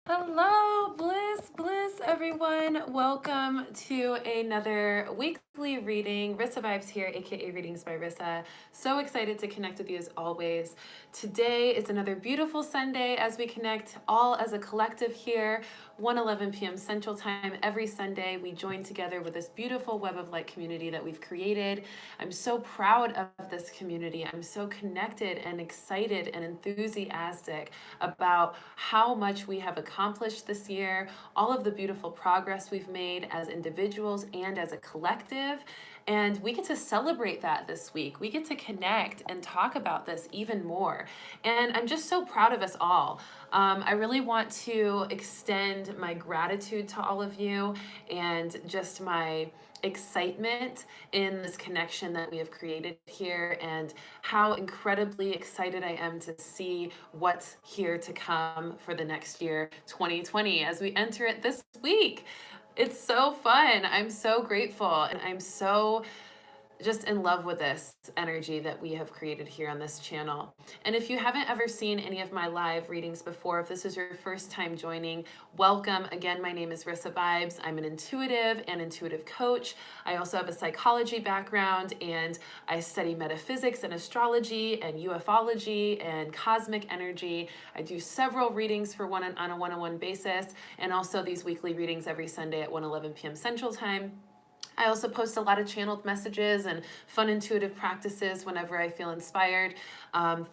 Hello, bliss, everyone. Welcome to another weekly reading. Rissa Vibes here, aka Readings by Rissa. So excited to connect with you as always. Today is another beautiful Sunday as we connect all as a collective here, 1:11 p.m. Central Time. Every Sunday, we join together with this beautiful web of light community that we've created. I'm so proud of this community. I'm so connected and excited and enthusiastic about how much we have accomplished this year, all of the beautiful progress we've made as individuals and as a collective. And we get to celebrate that this week. We get to connect and talk about this even more. And I'm just so proud of us all. I really want to extend my gratitude to all of you and just my excitement in this connection that we have created here, and how incredibly excited I am to see what's here to come for the next year, 2020, as we enter it this week. It's so fun. I'm so grateful, and I'm so just in love with this energy that we have created here on this channel. And if you haven't ever seen any of my live readings before, if this is your first time joining, welcome. Again, my name is Rissa Vibes. I'm an intuitive and intuitive coach. I also have a psychology background, and I study metaphysics and astrology and ufology and cosmic energy. I do several readings on a one-on-one basis, and also these weekly readings every Sunday at 1:11 p.m. Central Time. I also post a lot of channeled messages and fun intuitive practices whenever I feel inspired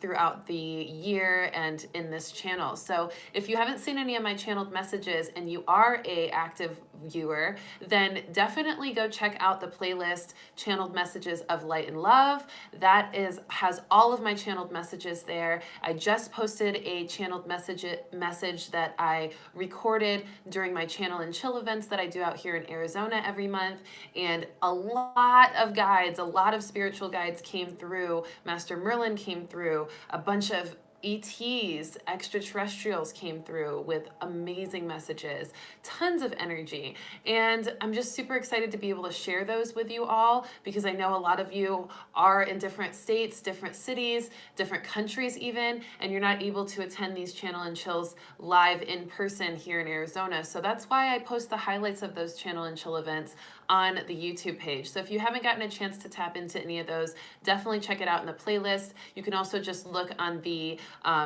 throughout the year and in this channel. So if you haven't seen any of my channeled messages and you are a active viewer, then definitely go check out the playlist Channeled Messages of Light and Love. That has all of my channeled messages there. I just posted a channeled message that I recorded during my Channel and Chill events that I do out here in Arizona every month. And a lot of guides, a lot of spiritual guides came through. Master Merlin came through. A bunch of ETs, extraterrestrials came through with amazing messages, tons of energy. And I'm just super excited to be able to share those with you all, because I know a lot of you are in different states, different cities, different countries even, and you're not able to attend these Channel and Chills live in person here in Arizona. So that's why I post the highlights of those Channel and Chill events on the YouTube page. So if you haven't gotten a chance to tap into any of those, definitely check it out in the playlist. You can also just look on the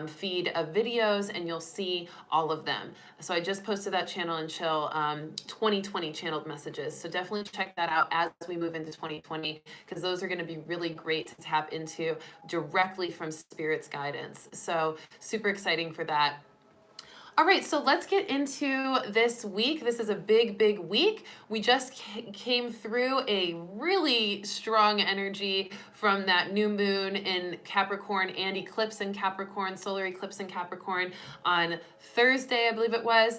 feed of videos and you'll see all of them. So I just posted that Channel and Chill 2020 channeled messages. So definitely check that out as we move into 2020, because those are going to be really great to tap into directly from Spirit's guidance. So super exciting for that. All right, so let's get into this week. This is a big week. We just came through a really strong energy from that new moon in Capricorn and eclipse in Capricorn, solar eclipse in Capricorn on Thursday, I believe it was.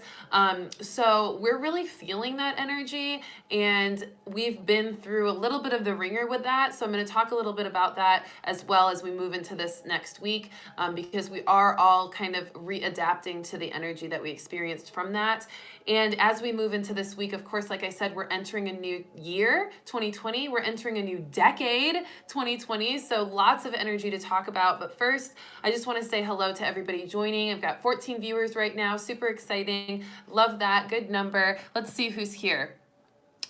So we're really feeling that energy, and we've been through a little bit of the ringer with that. So I'm going to talk a little bit about that as well as we move into this next week, because we are all kind of readapting to the energy that we experienced from that. And as we move into this week, of course, like I said, we're entering a new year, 2020. We're entering a new decade, 2020. So lots of energy to talk about. But first, I just want to say hello to everybody joining. I've got 14 viewers right now. Super exciting. Love that. Good number. Let's see who's here.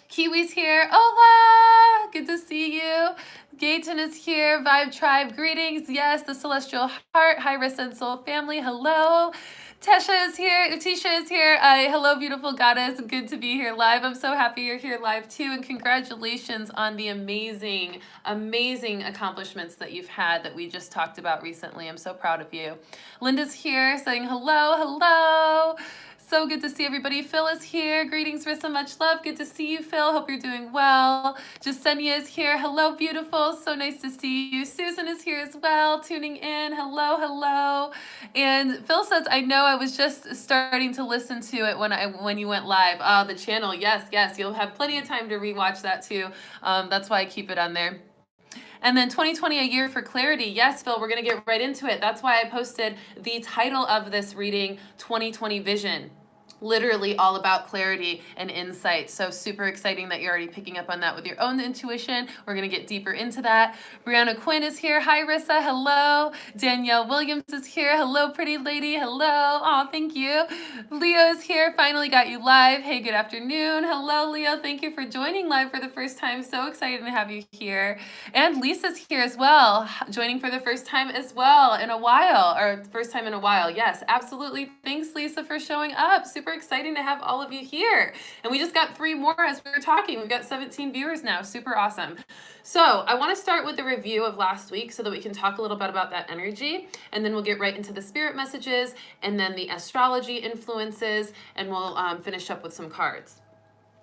Kiwi's here. Hola! Good to see you. Gayton is here. Vibe Tribe, greetings. Yes, the Celestial Heart. Hi, Rissa and Soul family. Hello. Tesha is here. Tisha is here. Hello, beautiful goddess. Good to be here live. I'm so happy you're here live too. And congratulations on the amazing accomplishments that you've had that we just talked about recently. I'm so proud of you. Linda's here saying hello. So good to see everybody. Phil is here. Greetings, Rissa. Much love. Good to see you, Phil. Hope you're doing well. Jasenia is here. Hello, beautiful. So nice to see you. Susan is here as well, tuning in. Hello. And Phil says, I know I was just starting to listen to it when you went live. The channel. Yes. You'll have plenty of time to rewatch that too. That's why I keep it on there. And then 2020, a year for clarity. Yes, Phil, we're going to get right into it. That's why I posted the title of this reading, 2020 Vision. literally all about clarity and insight. So super exciting that you're already picking up on that with your own intuition. We're going to get deeper into that. Brianna Quinn is here. Hi, Rissa. Hello. Danielle Williams is here. Hello, pretty lady. Hello. Oh, thank you. Leo is here. Finally got you live. Hey, good afternoon. Hello, Leo. Thank you for joining live for the first time. So excited to have you here. And Lisa's here as well, joining for the first time as well in a while, or first time in a while. Yes, absolutely. Thanks, Lisa, for showing up. Super exciting to have all of you here. And we just got 3 more as we were talking. We've got 17 viewers now. Super awesome. So I want to start with the review of last week so that we can talk a little bit about that energy, and then we'll get right into the spirit messages and then the astrology influences, and we'll finish up with some cards.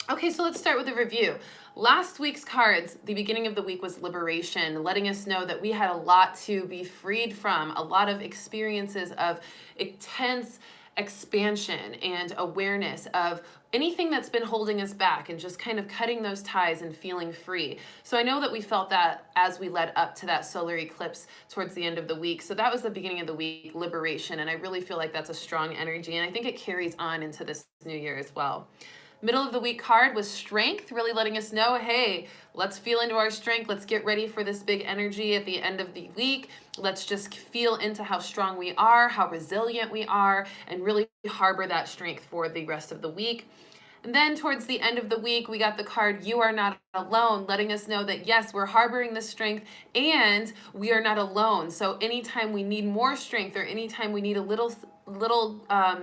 Okay, so let's start with the review. Last week's cards, the beginning of the week was liberation, letting us know that we had a lot to be freed from, a lot of experiences of intense expansion and awareness of anything that's been holding us back, and just kind of cutting those ties and feeling free. So I know that we felt that as we led up to that solar eclipse towards the end of the week. So that was the beginning of the week, liberation, and I really feel like that's a strong energy, and I think it carries on into this new year as well. Middle of the week card was strength, really letting us know, hey, let's feel into our strength. Let's get ready for this big energy at the end of the week. Let's just feel into how strong we are, how resilient we are, and really harbor that strength for the rest of the week. And then towards the end of the week, we got the card, you are not alone, letting us know that yes, we're harboring this strength and we are not alone. So anytime we need more strength, or anytime we need a little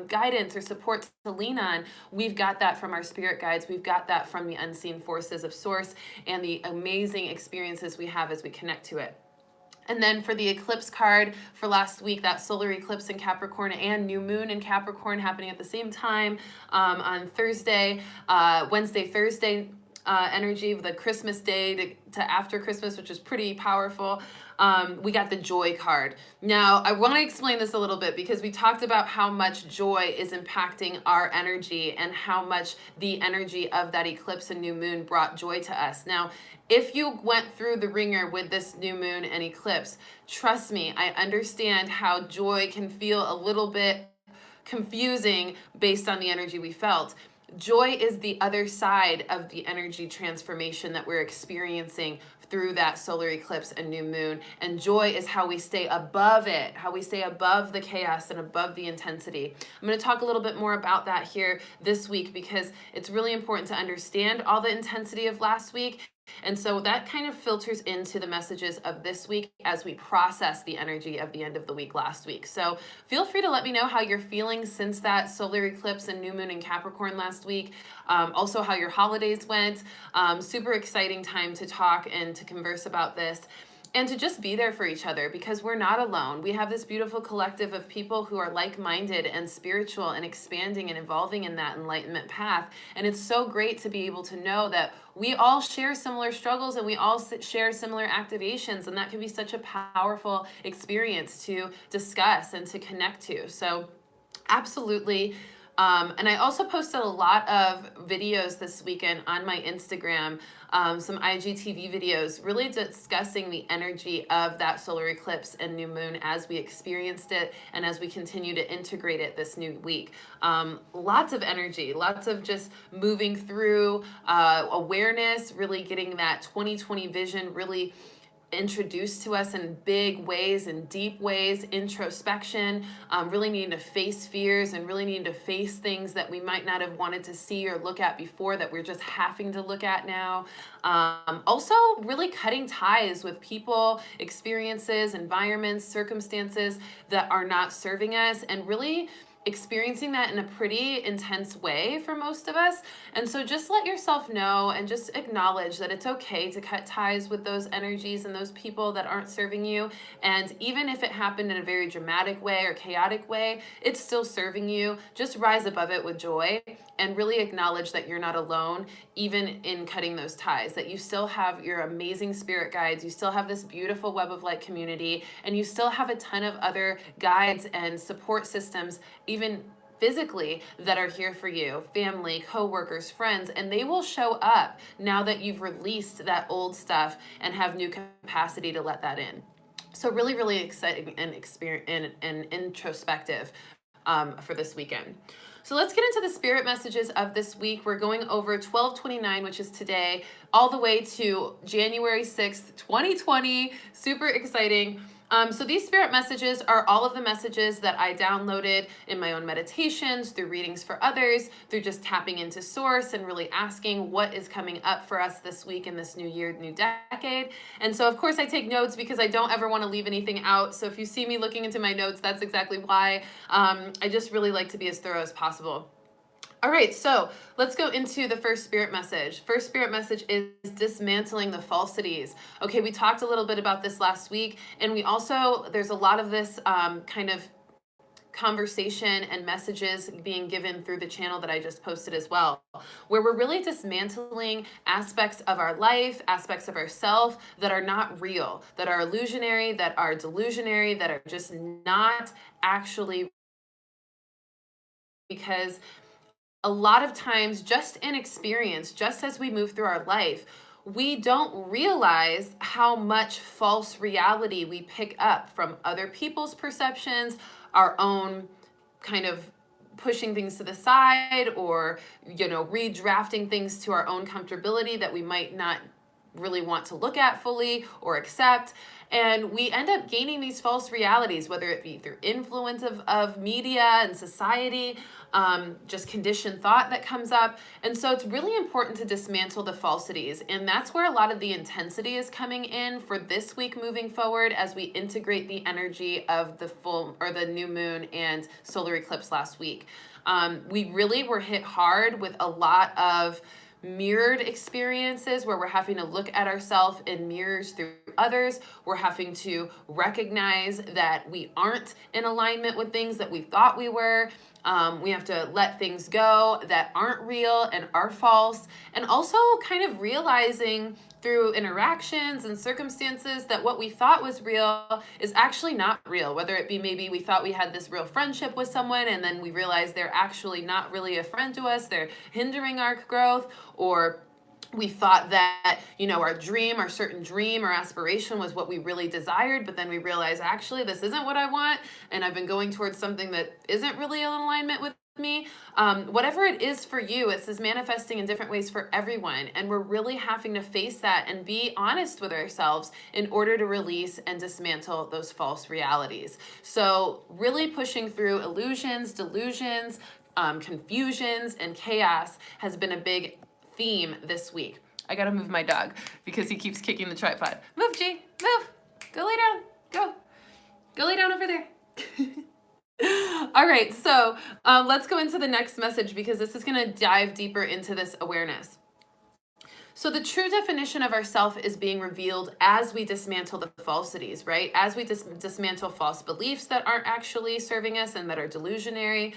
guidance or support to lean on, we've got that from our spirit guides. We've got that from the unseen forces of source and the amazing experiences we have as we connect to it. And then for the eclipse card for last week, that solar eclipse in Capricorn and new moon in Capricorn happening at the same time on Thursday, Wednesday, Thursday energy, the Christmas day to after Christmas, which is pretty powerful. We got the joy card. Now, I want to explain this a little bit because we talked about how much joy is impacting our energy and how much the energy of that eclipse and new moon brought joy to us. Now, if you went through the ringer with this new moon and eclipse, trust me, I understand how joy can feel a little bit confusing based on the energy we felt. Joy is the other side of the energy transformation that we're experiencing through that solar eclipse and new moon. And joy is how we stay above it, how we stay above the chaos and above the intensity. I'm going to talk a little bit more about that here this week because it's really important to understand all the intensity of last week. And so that kind of filters into the messages of this week as we process the energy of the end of the week last week. So feel free to let me know how you're feeling since that solar eclipse and new moon in Capricorn last week. Also how your holidays went. Super exciting time to talk and to converse about this. And to just be there for each other because we're not alone. We have this beautiful collective of people who are like-minded and spiritual and expanding and evolving in that enlightenment path. And it's so great to be able to know that we all share similar struggles and we all share similar activations. And that can be such a powerful experience to discuss and to connect to. So absolutely. And I also posted a lot of videos this weekend on my Instagram, some IGTV videos, really discussing the energy of that solar eclipse and new moon as we experienced it and as we continue to integrate it this new week. Lots of energy, lots of just moving through awareness, really getting that 2020 vision really introduced to us in big ways and deep ways, introspection, really needing to face fears and really needing to face things that we might not have wanted to see or look at before that we're just having to look at now. Also really cutting ties with people, experiences, environments, circumstances that are not serving us, and really experiencing that in a pretty intense way for most of us. And so just let yourself know and just acknowledge that it's okay to cut ties with those energies and those people that aren't serving you. And even if it happened in a very dramatic way or chaotic way, it's still serving you. Just rise above it with joy and really acknowledge that you're not alone, even in cutting those ties, that you still have your amazing spirit guides, you still have this beautiful web of light community, and you still have a ton of other guides and support systems, even physically, that are here for you, family, coworkers, friends, and they will show up now that you've released that old stuff and have new capacity to let that in. So really, really exciting and introspective for this weekend. So let's get into the spirit messages of this week. We're going over 12/29, which is today, all the way to January 6th, 2020. Super exciting. So these spirit messages are all of the messages that I downloaded in my own meditations, through readings for others, through just tapping into source and really asking what is coming up for us this week in this new year, new decade. And so of course I take notes because I don't ever want to leave anything out. So if you see me looking into my notes, that's exactly why. I just really like to be as thorough as possible. All right, so let's go into the first spirit message. First spirit message is dismantling the falsities. Okay, we talked a little bit about this last week, and we also, there's a lot of this kind of conversation and messages being given through the channel that I just posted as well, where we're really dismantling aspects of our life, aspects of ourself that are not real, that are illusionary, that are delusionary, that are just not actually, because a lot of times, just in experience, just as we move through our life, we don't realize how much false reality we pick up from other people's perceptions, our own kind of pushing things to the side, or, redrafting things to our own comfortability that we might not really want to look at fully or accept. And we end up gaining these false realities, whether it be through influence of media and society, just conditioned thought that comes up. And so it's really important to dismantle the falsities. And that's where a lot of the intensity is coming in for this week moving forward, as we integrate the energy of the full or the new moon and solar eclipse last week. We really were hit hard with a lot of mirrored experiences where we're having to look at ourselves in mirrors through others. We're having to recognize that we aren't in alignment with things that we thought we were. We have to let things go that aren't real and are false. And also kind of realizing through interactions and circumstances that what we thought was real is actually not real. Whether it be maybe we thought we had this real friendship with someone and then we realize they're actually not really a friend to us, they're hindering our growth, or we thought that, our dream, our certain dream or aspiration was what we really desired, but then we realize actually this isn't what I want, and I've been going towards something that isn't really in alignment with me. Whatever it is for you, it's is manifesting in different ways for everyone, and we're really having to face that and be honest with ourselves in order to release and dismantle those false realities. So really pushing through illusions, delusions, confusions, and chaos has been a big theme this week. I gotta move my dog because he keeps kicking the tripod. Move, G, move. Go lay down. Go lay down over there. All right, so let's go into the next message because this is gonna dive deeper into this awareness. So the true definition of ourself is being revealed as we dismantle the falsities, right? As we dismantle false beliefs that aren't actually serving us and that are delusionary,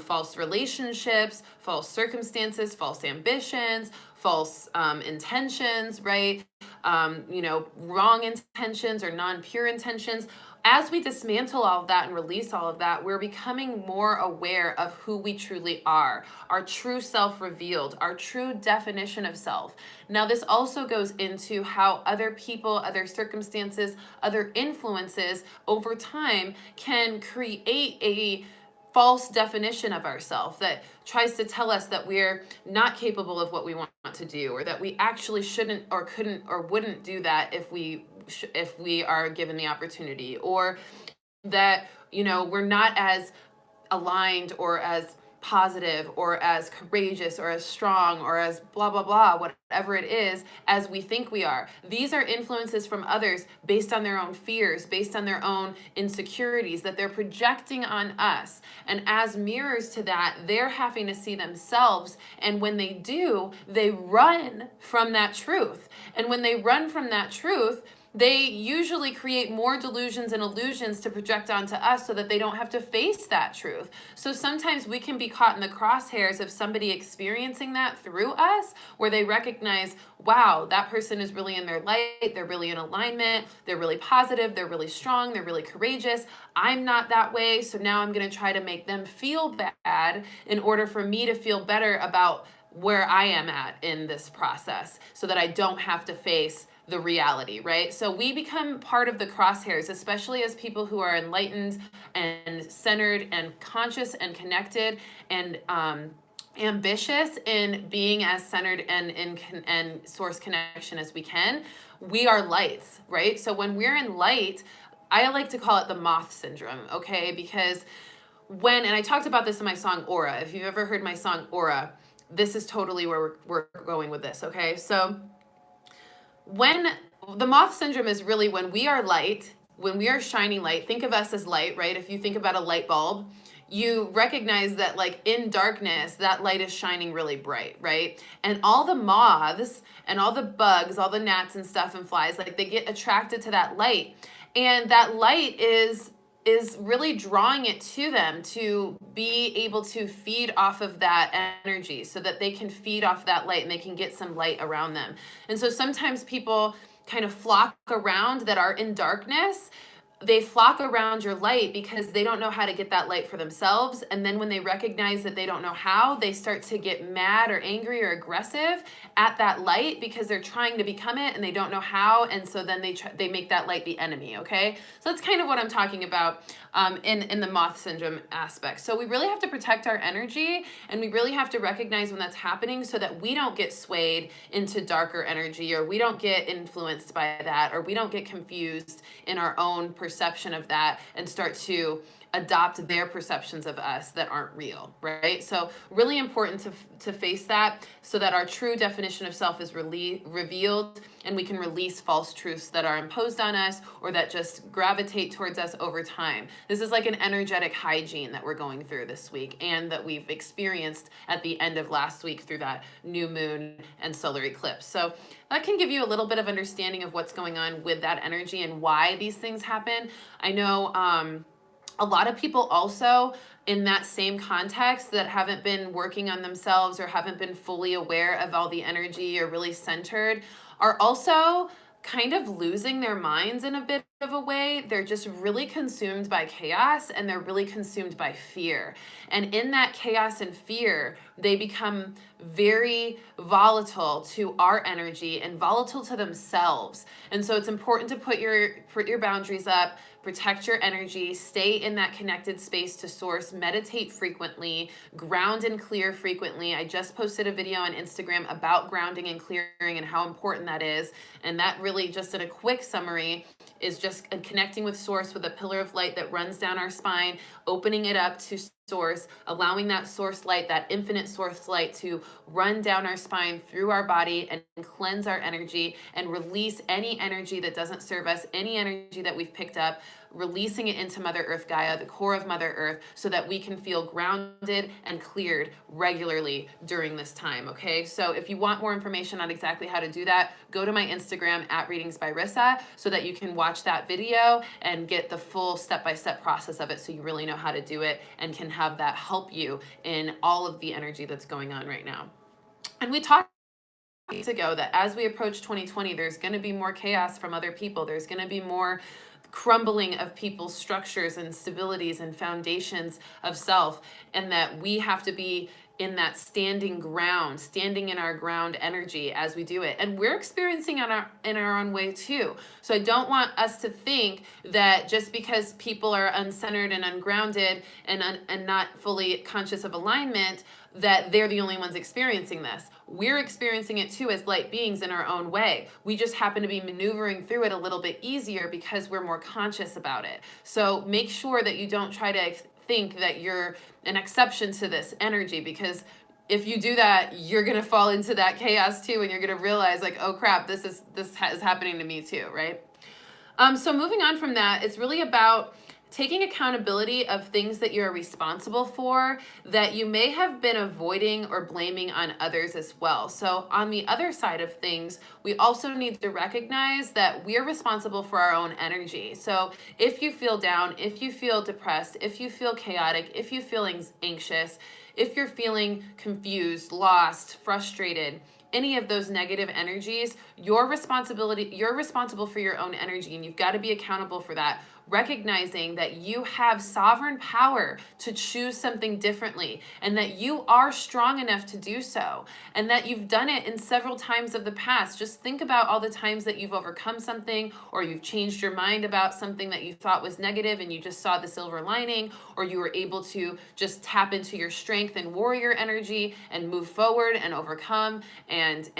false relationships, false circumstances, false ambitions, false intentions, right? Wrong intentions or non-pure intentions. As we dismantle all of that and release all of that, we're becoming more aware of who we truly are, our true self revealed, our true definition of self. Now, this also goes into how other people, other circumstances, other influences over time can create a false definition of ourselves that tries to tell us that we're not capable of what we want to do, or that we actually shouldn't or couldn't or wouldn't do that if we are given the opportunity, or that we're not as aligned or as positive or as courageous or as strong or as blah blah blah, whatever it is, as we think we are. These are influences from others based on their own fears, based on their own insecurities that they're projecting on us, and as mirrors to that, they're having to see themselves, and when they do, they run from that truth. And when they run from that truth, they usually create more delusions and illusions to project onto us so that they don't have to face that truth. So sometimes we can be caught in the crosshairs of somebody experiencing that through us, where they recognize, wow, that person is really in their light, they're really in alignment, they're really positive, they're really strong, they're really courageous. I'm not that way, so now I'm going to try to make them feel bad in order for me to feel better about where I am at in this process, so that I don't have to face the reality, right? So we become part of the crosshairs, especially as people who are enlightened and centered and conscious and connected and ambitious in being as centered and and source connection as we can. We are lights, right? So when we're in light, I like to call it the moth syndrome, okay? Because and I talked about this in my song Aura. If you've ever heard my song Aura, this is totally where we're going with this, okay? So when the moth syndrome is really when we are light, when we are shining light, think of us as light, right? If you think about a light bulb, you recognize that like in darkness, that light is shining really bright, right? And all the moths and all the bugs, all the gnats and stuff and flies, like they get attracted to that light. And that light is really drawing it to them to be able to feed off of that energy so that they can feed off that light and they can get some light around them. And so sometimes people kind of flock around that are in darkness. They flock around your light because they don't know how to get that light for themselves. And then when they recognize that they don't know how, they start to get mad or angry or aggressive at that light because they're trying to become it and they don't know how. And so then they make that light the enemy, okay? So that's kind of what I'm talking about in the moth syndrome aspect. So we really have to protect our energy and we really have to recognize when that's happening so that we don't get swayed into darker energy or we don't get influenced by that or we don't get confused in our own perception of that and start to adopt their perceptions of us that aren't real, right? So really important to face that so that our true definition of self is revealed and we can release false truths that are imposed on us or that just gravitate towards us over time. This is like an energetic hygiene that we're going through this week and that we've experienced at the end of last week through that new moon and solar eclipse. So that can give you a little bit of understanding of what's going on with that energy and why these things happen. I know a lot of people also in that same context that haven't been working on themselves or haven't been fully aware of all the energy or really centered are also kind of losing their minds in a bit of a way. They're just really consumed by chaos and they're really consumed by fear. And in that chaos and fear, they become very volatile to our energy and volatile to themselves. And so it's important to put your boundaries up, protect your energy, stay in that connected space to source, meditate frequently, ground and clear frequently. I just posted a video on Instagram about grounding and clearing and how important that is. And that really, just in a quick summary, is just connecting with source with a pillar of light that runs down our spine, opening it up to source, allowing that source light, that infinite source light to run down our spine through our body and cleanse our energy and release any energy that doesn't serve us, any energy that we've picked up, releasing it into Mother Earth Gaia, the core of Mother Earth, so that we can feel grounded and cleared regularly during this time, okay? So if you want more information on exactly how to do that, go to my Instagram at Readings by Rissa so that you can watch that video and get the full step-by-step process of it so you really know how to do it and can have that help you in all of the energy that's going on right now. And we talked weeks ago that as we approach 2020, there's going to be more chaos from other people. There's going to be more crumbling of people's structures and stabilities and foundations of self, and that we have to be in that standing in our ground energy as we do it. And we're experiencing in our own way too. So I don't want us to think that just because people are uncentered and ungrounded and not fully conscious of alignment, that they're the only ones experiencing this. We're experiencing it too as light beings in our own way. We just happen to be maneuvering through it a little bit easier because we're more conscious about it. So make sure that you don't try to think that you're an exception to this energy, because if you do that, you're going to fall into that chaos too, and you're going to realize like, oh crap, this is happening to me too, right? So moving on from that, it's really about taking accountability of things that you're responsible for that you may have been avoiding or blaming on others as well. So on the other side of things, we also need to recognize that we're responsible for our own energy. So if you feel down, if you feel depressed, if you feel chaotic, if you feel anxious, if you're feeling confused, lost, frustrated, any of those negative energies, you're responsible for your own energy, and you've got to be accountable for that. recognizing that you have sovereign power to choose something differently, and that you are strong enough to do so, and that you've done it in several times of the past. Just think about all the times that you've overcome something, or you've changed your mind about something that you thought was negative and you just saw the silver lining, or you were able to just tap into your strength and warrior energy and move forward and overcome and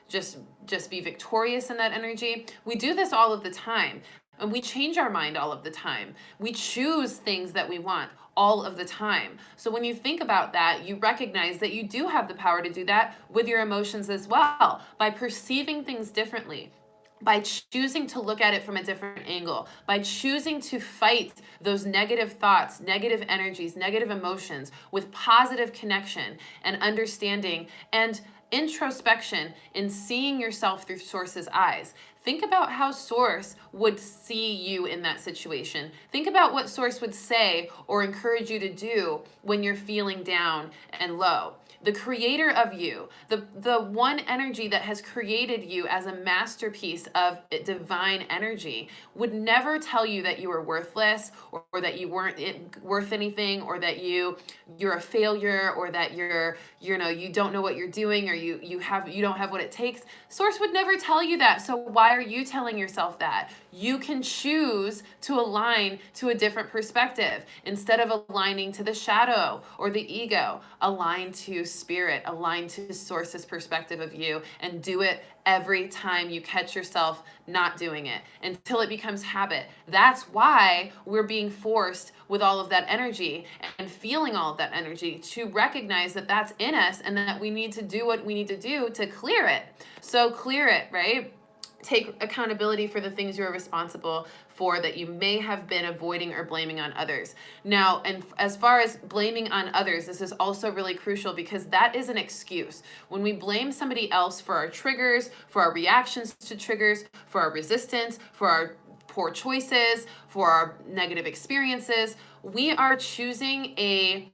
just be victorious in that energy. We do this all of the time. And we change our mind all of the time. We choose things that we want all of the time. So when you think about that, you recognize that you do have the power to do that with your emotions as well, by perceiving things differently, by choosing to look at it from a different angle, by choosing to fight those negative thoughts, negative energies, negative emotions with positive connection and understanding and introspection in seeing yourself through Source's eyes. Think about how Source would see you in that situation. Think about what Source would say or encourage you to do when you're feeling down and low. The creator of you, the one energy that has created you as a masterpiece of divine energy, would never tell you that you were worthless, or that you weren't worth anything, or that you're a failure, or that you don't know what you're doing, or you don't have what it takes. Source would never tell you that. So why are you telling yourself that? You can choose to align to a different perspective. Instead of aligning to the shadow or the ego, align to spirit, align to Source's perspective of you, and do it every time you catch yourself not doing it until it becomes habit. That's why we're being forced with all of that energy and feeling all of that energy to recognize that that's in us and that we need to do what we need to do to clear it. So clear it, right? Take accountability for the things you're responsible for that you may have been avoiding or blaming on others. Now, and as far as blaming on others, this is also really crucial, because that is an excuse. When we blame somebody else for our triggers, for our reactions to triggers, for our resistance, for our poor choices, for our negative experiences, we are choosing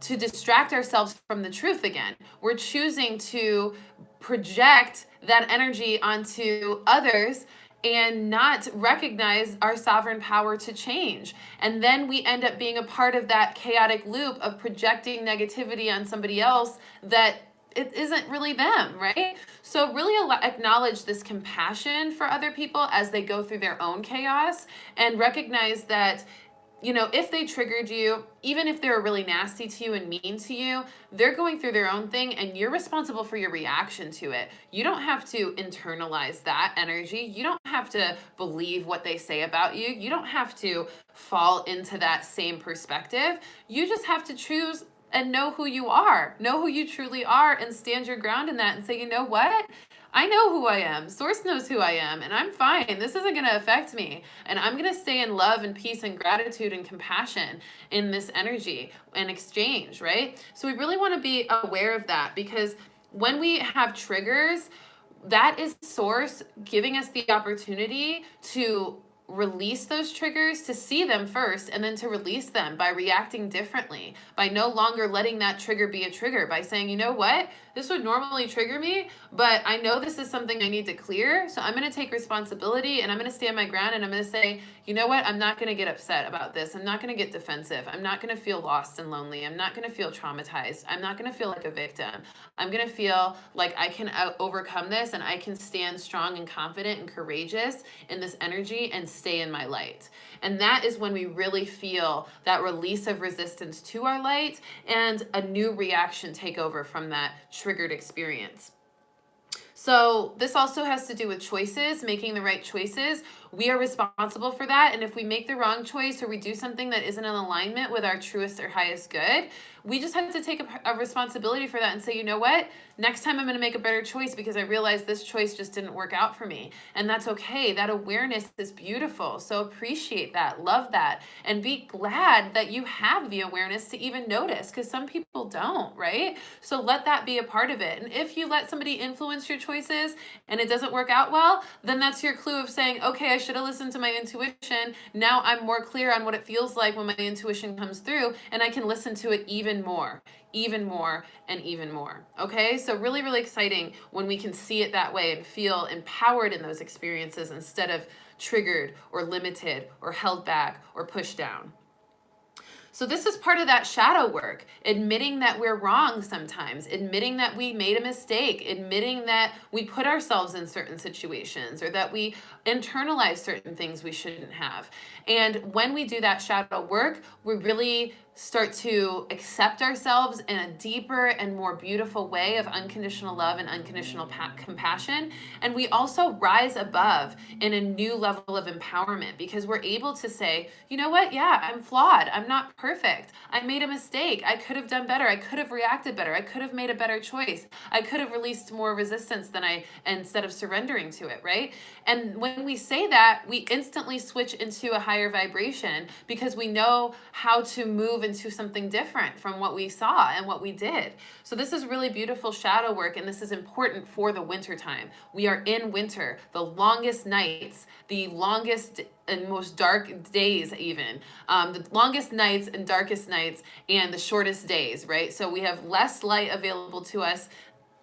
to distract ourselves from the truth again. We're choosing to project that energy onto others and not recognize our sovereign power to change. And then we end up being a part of that chaotic loop of projecting negativity on somebody else that it isn't really them, right? So really acknowledge this compassion for other people as they go through their own chaos, and recognize that if they triggered you, even if they're really nasty to you and mean to you, they're going through their own thing, and you're responsible for your reaction to it. You don't have to internalize that energy. You don't have to believe what they say about you. You don't have to fall into that same perspective. You just have to choose and know who you are, know who you truly are, and stand your ground in that and say, you know what? I know who I am. Source knows who I am, and I'm fine. This isn't going to affect me. And I'm going to stay in love and peace and gratitude and compassion in this energy and exchange, right? So we really want to be aware of that, because when we have triggers, that is Source giving us the opportunity to release those triggers, to see them first, and then to release them by reacting differently, by no longer letting that trigger be a trigger, by saying, you know what, this would normally trigger me, but I know this is something I need to clear, so I'm going to take responsibility, and I'm going to stand my ground, and I'm going to say, you know what, I'm not going to get upset about this. I'm not going to get defensive. I'm not going to feel lost and lonely. I'm not going to feel traumatized. I'm not going to feel like a victim. I'm going to feel like I can overcome this, and I can stand strong and confident and courageous in this energy and stay in my light. And that is when we really feel that release of resistance to our light and a new reaction take over from that triggered experience. So this also has to do with choices, making the right choices. We are responsible for that. And if we make the wrong choice, or we do something that isn't in alignment with our truest or highest good, we just have to take a responsibility for that and say, you know what? Next time I'm going to make a better choice, because I realized this choice just didn't work out for me. And that's okay. That awareness is beautiful. So appreciate that, love that, and be glad that you have the awareness to even notice, because some people don't, right? So let that be a part of it. And if you let somebody influence your choices and it doesn't work out well, then that's your clue of saying, okay, I should have listened to my intuition. Now I'm more clear on what it feels like when my intuition comes through, and I can listen to it even more, and even more. Okay, so really exciting when we can see it that way and feel empowered in those experiences, instead of triggered or limited or held back or pushed down. So this is part of that shadow work, admitting that we're wrong sometimes, admitting that we made a mistake, admitting that we put ourselves in certain situations or that we internalize certain things we shouldn't have. And when we do that shadow work, we really start to accept ourselves in a deeper and more beautiful way of unconditional love and unconditional compassion. And we also rise above in a new level of empowerment because we're able to say, you know what? Yeah, I'm flawed. I'm not perfect. I made a mistake. I could have done better. I could have reacted better. I could have made a better choice. I could have released more resistance than instead of surrendering to it, right? And when we say that, we instantly switch into a higher vibration because we know how to move into something different from what we saw and what we did. So this is really beautiful shadow work, and this is important for the winter time. We are in winter, the longest nights, the longest and most dark days even, the longest nights and darkest nights and the shortest days, right? So we have less light available to us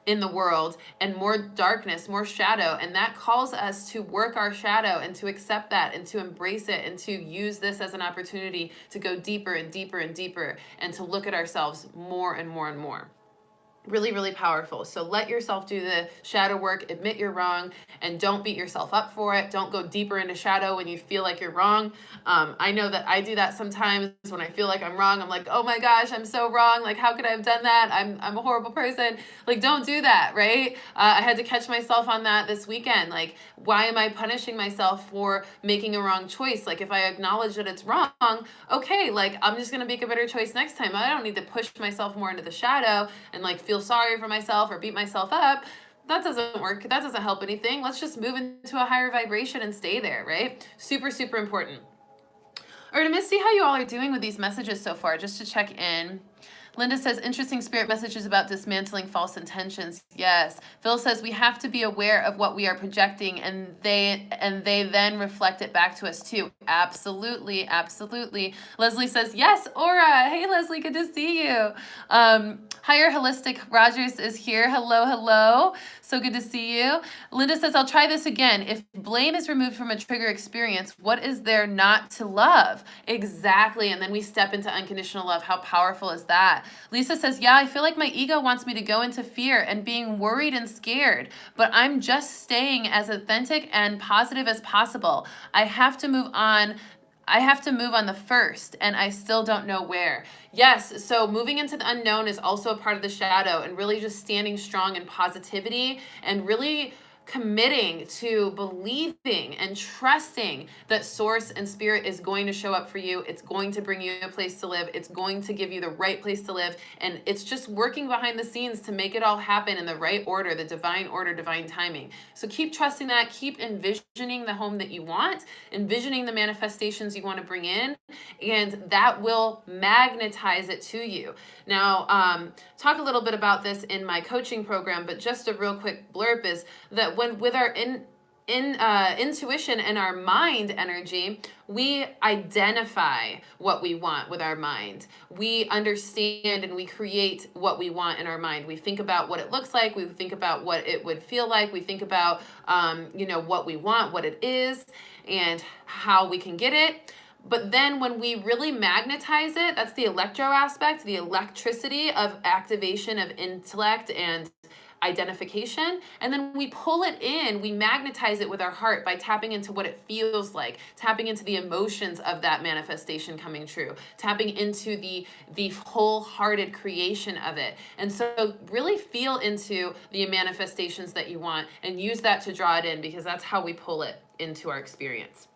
in the world and more darkness, more shadow. And that calls us to work our shadow and to accept that and to embrace it and to use this as an opportunity to go deeper and deeper and deeper and to look at ourselves more and more and more. Really, really powerful. So let yourself do the shadow work, admit you're wrong, and don't beat yourself up for it. Don't go deeper into shadow when you feel like you're wrong. I know that I do that sometimes when I feel like I'm wrong. I'm like, oh my gosh, I'm so wrong. Like, how could I have done that? I'm a horrible person. Like, don't do that, right? I had to catch myself on that this weekend. Like, why am I punishing myself for making a wrong choice? Like, if I acknowledge that it's wrong, okay, like, I'm just going to make a better choice next time. I don't need to push myself more into the shadow and like feel sorry for myself or beat myself up. That doesn't work. That doesn't help anything. Let's just move into a higher vibration and stay there, right? Super, super important. All right, I'm going to see how you all are doing with these messages so far, just to check in. Linda says, interesting spirit messages about dismantling false intentions. Yes. Phil says, we have to be aware of what we are projecting and they then reflect it back to us too. Absolutely. Absolutely. Leslie says, yes, Aura. Hey, Leslie, good to see you. Higher Holistic Rogers is here. Hello, hello. So good to see you. Linda says, I'll try this again. If blame is removed from a trigger experience, what is there not to love? Exactly. And then we step into unconditional love. How powerful is that? Lisa says, yeah, I feel like my ego wants me to go into fear and being worried and scared, but I'm just staying as authentic and positive as possible. I have to move on the first, and I still don't know where. Yes, so moving into the unknown is also a part of the shadow, and really just standing strong in positivity and really committing to believing and trusting that source and spirit is going to show up for you. It's going to bring you a place to live. It's going to give you the right place to live. And it's just working behind the scenes to make it all happen in the right order, the divine order, divine timing. So keep trusting that. Keep envisioning the home that you want, envisioning the manifestations you want to bring in, and that will magnetize it to you. Now, talk a little bit about this in my coaching program, but just a real quick blurb is that when with our intuition and our mind energy, we identify what we want with our mind. We understand and we create what we want in our mind. We think about what it looks like. We think about what it would feel like. We think about, what we want, what it is, and how we can get it. But then when we really magnetize it, that's the electro aspect, the electricity of activation of intellect and identification. And then we pull it in, we magnetize it with our heart by tapping into what it feels like, tapping into the emotions of that manifestation coming true, tapping into the wholehearted creation of it. And so really feel into the manifestations that you want and use that to draw it in, because that's how we pull it into our experience.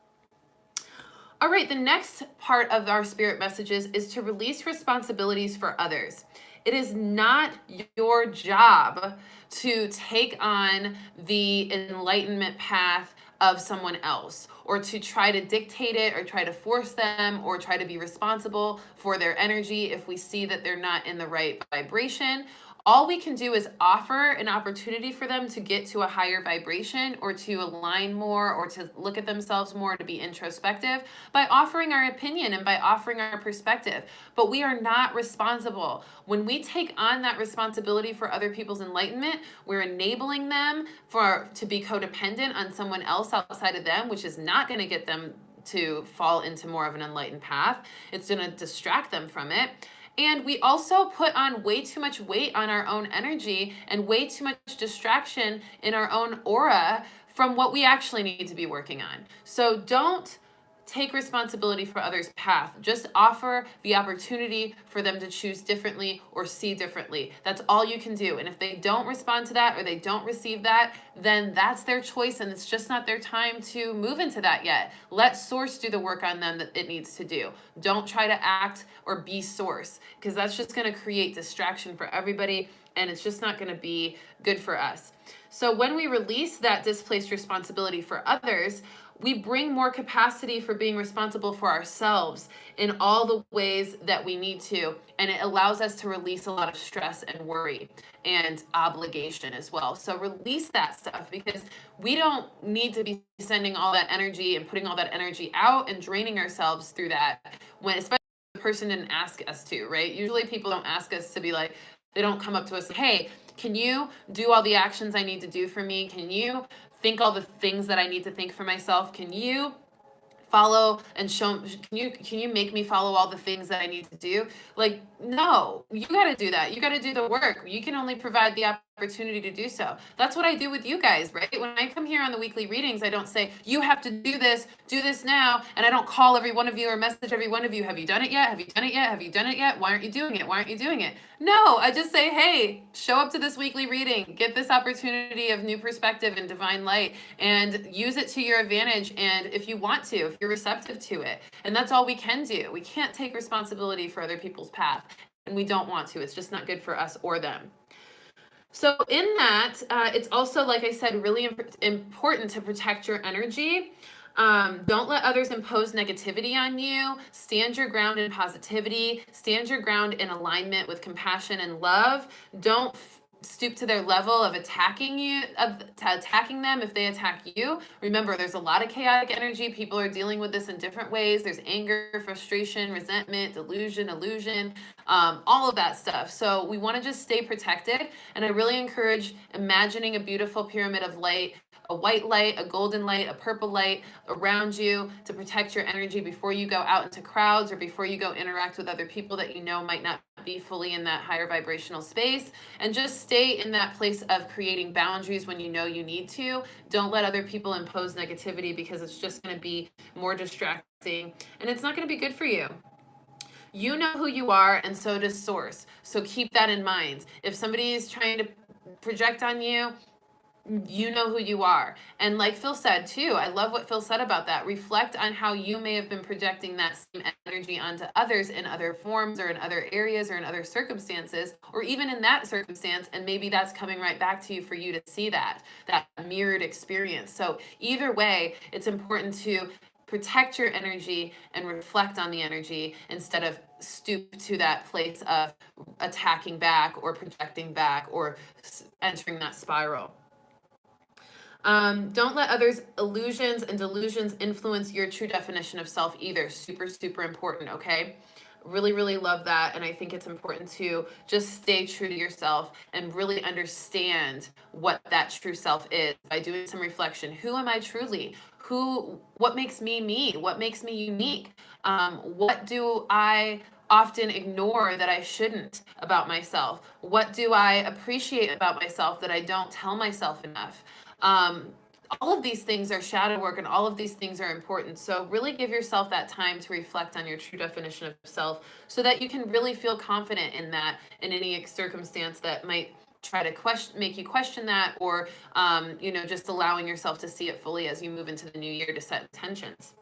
All right, the next part of our spirit messages is to release responsibilities for others. It is not your job to take on the enlightenment path of someone else, or to try to dictate it, or try to force them, or try to be responsible for their energy if we see that they're not in the right vibration. all we can do is offer an opportunity for them to get to a higher vibration, or to align more, or to look at themselves more, to be introspective, by offering our opinion and by offering our perspective. But we are not responsible. When we take on that responsibility for other people's enlightenment, we're enabling them to be codependent on someone else outside of them, which is not going to get them to fall into more of an enlightened path. It's going to distract them from it. And we also put on way too much weight on our own energy and way too much distraction in our own aura from what we actually need to be working on. So don't take responsibility for others' path. Just offer the opportunity for them to choose differently or see differently. That's all you can do. And if they don't respond to that, or they don't receive that, then that's their choice, and it's just not their time to move into that yet. Let Source do the work on them that it needs to do. Don't try to act or be Source, because that's just going to create distraction for everybody, and it's just not going to be good for us. So when we release that displaced responsibility for others, we bring more capacity for being responsible for ourselves in all the ways that we need to. And it allows us to release a lot of stress and worry and obligation as well. So release that stuff, because we don't need to be sending all that energy and putting all that energy out and draining ourselves through that, when especially the person didn't ask us to, right? Usually people don't ask us to be like, they don't come up to us, hey, can you do all the actions I need to do for me? Can you think all the things that I need to think for myself? Can you follow and show, can you make me follow all the things that I need to do? Like, no, you got to do that. You got to do the work. You can only provide the opportunity to do so. That's what I do with you guys, right? When I come here on the weekly readings, I don't say, you have to do this now. And I don't call every one of you or message every one of you, have you done it yet? Have you done it yet? Have you done it yet? Why aren't you doing it? Why aren't you doing it? No, I just say, hey, show up to this weekly reading, get this opportunity of new perspective and divine light, and use it to your advantage. And if you want to, if you're receptive to it, and that's all we can do. We can't take responsibility for other people's path, and we don't want to. It's just not good for us or them. So in that, it's also, like I said, really important to protect your energy. Don't let others impose negativity on you. Stand your ground in positivity. Stand your ground in alignment with compassion and love. Don't stoop to their level of attacking them if they attack you. Remember, there's a lot of chaotic energy. People are dealing with this in different ways. There's anger, frustration, resentment, delusion, illusion, all of that stuff. So we want to just stay protected. And I really encourage imagining a beautiful pyramid of light, a white light, a golden light, a purple light around you to protect your energy before you go out into crowds, or before you go interact with other people that you know might not be fully in that higher vibrational space. And just stay in that place of creating boundaries when you know you need to. Don't let other people impose negativity, because it's just going to be more distracting, and it's not going to be good for you. You know who you are, and so does Source. So keep that in mind. If somebody is trying to project on you, you know who you are. And like Phil said too, I love what Phil said about that. Reflect on how you may have been projecting that same energy onto others in other forms, or in other areas, or in other circumstances, or even in that circumstance, and maybe that's coming right back to you for you to see that mirrored experience. So either way, it's important to protect your energy and reflect on the energy, instead of stoop to that place of attacking back or projecting back or entering that spiral. Don't let others' illusions and delusions influence your true definition of self either. Super, super important, okay? Really, really love that. And I think it's important to just stay true to yourself and really understand what that true self is by doing some reflection. Who am I truly? What makes me me? What makes me unique? What do I often ignore that I shouldn't about myself? What do I appreciate about myself that I don't tell myself enough? All of these things are shadow work, and all of these things are important. So really give yourself that time to reflect on your true definition of self, so that you can really feel confident in that, in any circumstance that might try to make you question that, or just allowing yourself to see it fully as you move into the new year to set intentions.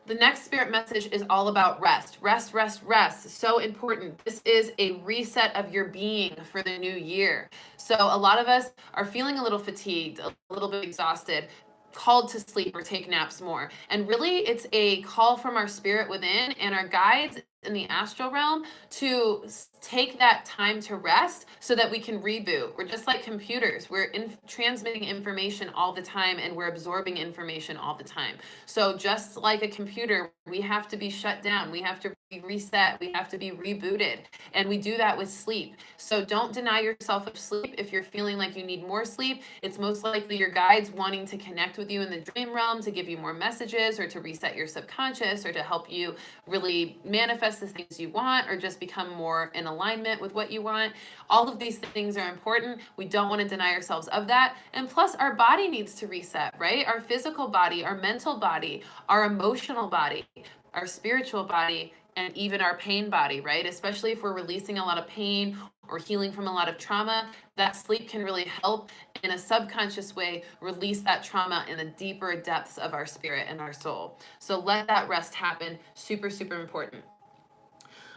The next spirit message is all about rest. Rest, rest, rest. So important. This is a reset of your being for the new year. So a lot of us are feeling a little fatigued, a little bit exhausted, called to sleep or take naps more. And really, it's a call from our spirit within and our guides in the astral realm to take that time to rest so that we can reboot. We're just like computers. We're transmitting information all the time and we're absorbing information all the time. So just like a computer, we have to be shut down. We have to be reset. We have to be rebooted. And we do that with sleep. So don't deny yourself of sleep. If you're feeling like you need more sleep, it's most likely your guides wanting to connect with you in the dream realm to give you more messages or to reset your subconscious or to help you really manifest the things you want or just become more in alignment with what you want. All of these things are important. We don't want to deny ourselves of that. And plus, our body needs to reset, right? Our physical body, our mental body, our emotional body, our spiritual body, and even our pain body, right? Especially if we're releasing a lot of pain or healing from a lot of trauma, that sleep can really help in a subconscious way release that trauma in the deeper depths of our spirit and our soul. So let that rest happen. Super, super important.